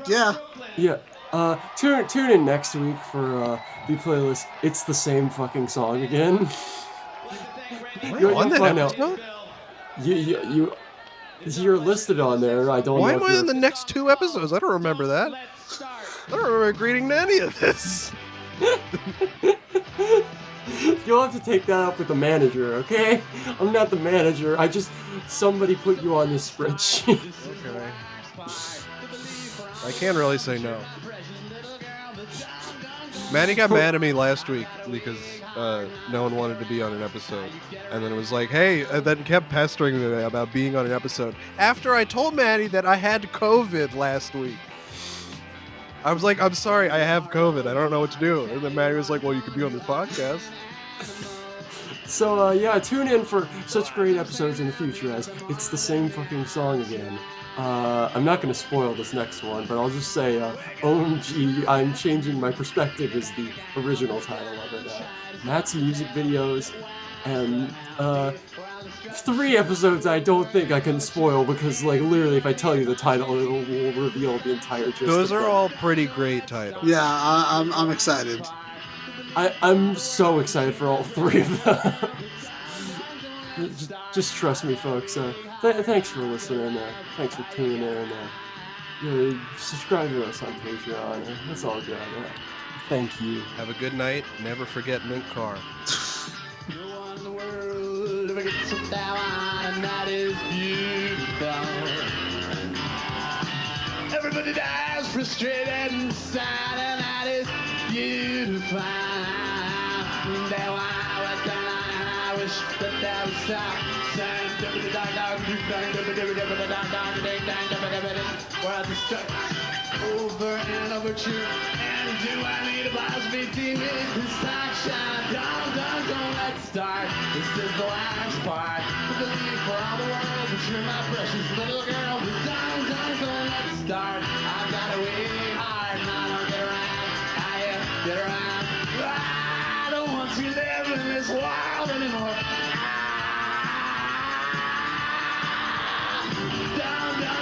Yeah. Yeah. Tune in next week for the playlist. It's the same fucking song again. You'll find out. You're listed on there. I don't know. Why am I in the next 2 episodes? I don't remember that. I don't remember agreeing to any of this. You'll have to take that up with the manager, okay? I'm not the manager. Somebody put you on this spreadsheet. Okay. I can't really say no. Maddie got mad at me last week because no one wanted to be on an episode. And then it was like, hey, and then kept pestering me about being on an episode. After I told Maddie that I had COVID last week. I was like, I'm sorry, I have COVID. I don't know what to do. And then Maddie was like, well, you could be on this podcast. So, yeah, tune in for such great episodes in the future as It's the Same Fucking Song Again. I'm not going to spoil this next one, but I'll just say, OMG, I'm Changing My Perspective is the original title of it. Matt's music videos, and 3 episodes I don't think I can spoil because, like, literally if I tell you the title, it will reveal the entire gist. Those are all pretty great titles. Yeah, I'm excited. I'm so excited for all 3 of them. Just trust me, folks. Thanks for listening. Thanks for tuning in. Subscribe to us on Patreon. That's all good. Thank you. Have a good night. Never forget Mint Car. Everybody dies frustrated and sad, and that is beautiful. I wish that there was some where the stuck over and over true. And do I need a philosophy team in sunshine? Don't let's start. This is the last part. Believe for all the world that you're my precious little girl. Don't let's start. I've got to wait hard and I don't get around. Get around. I don't want to live in this world anymore.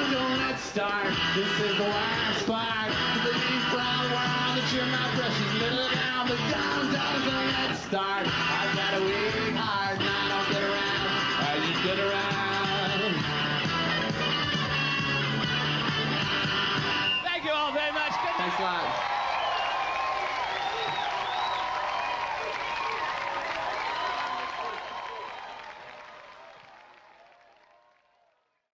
Don't let's start. This is the last part. Believe for all the world that you're my precious little girl. But don't let's start. I've got to wait hard and I don't get around. You get around. Thank you all very much. Thanks a lot.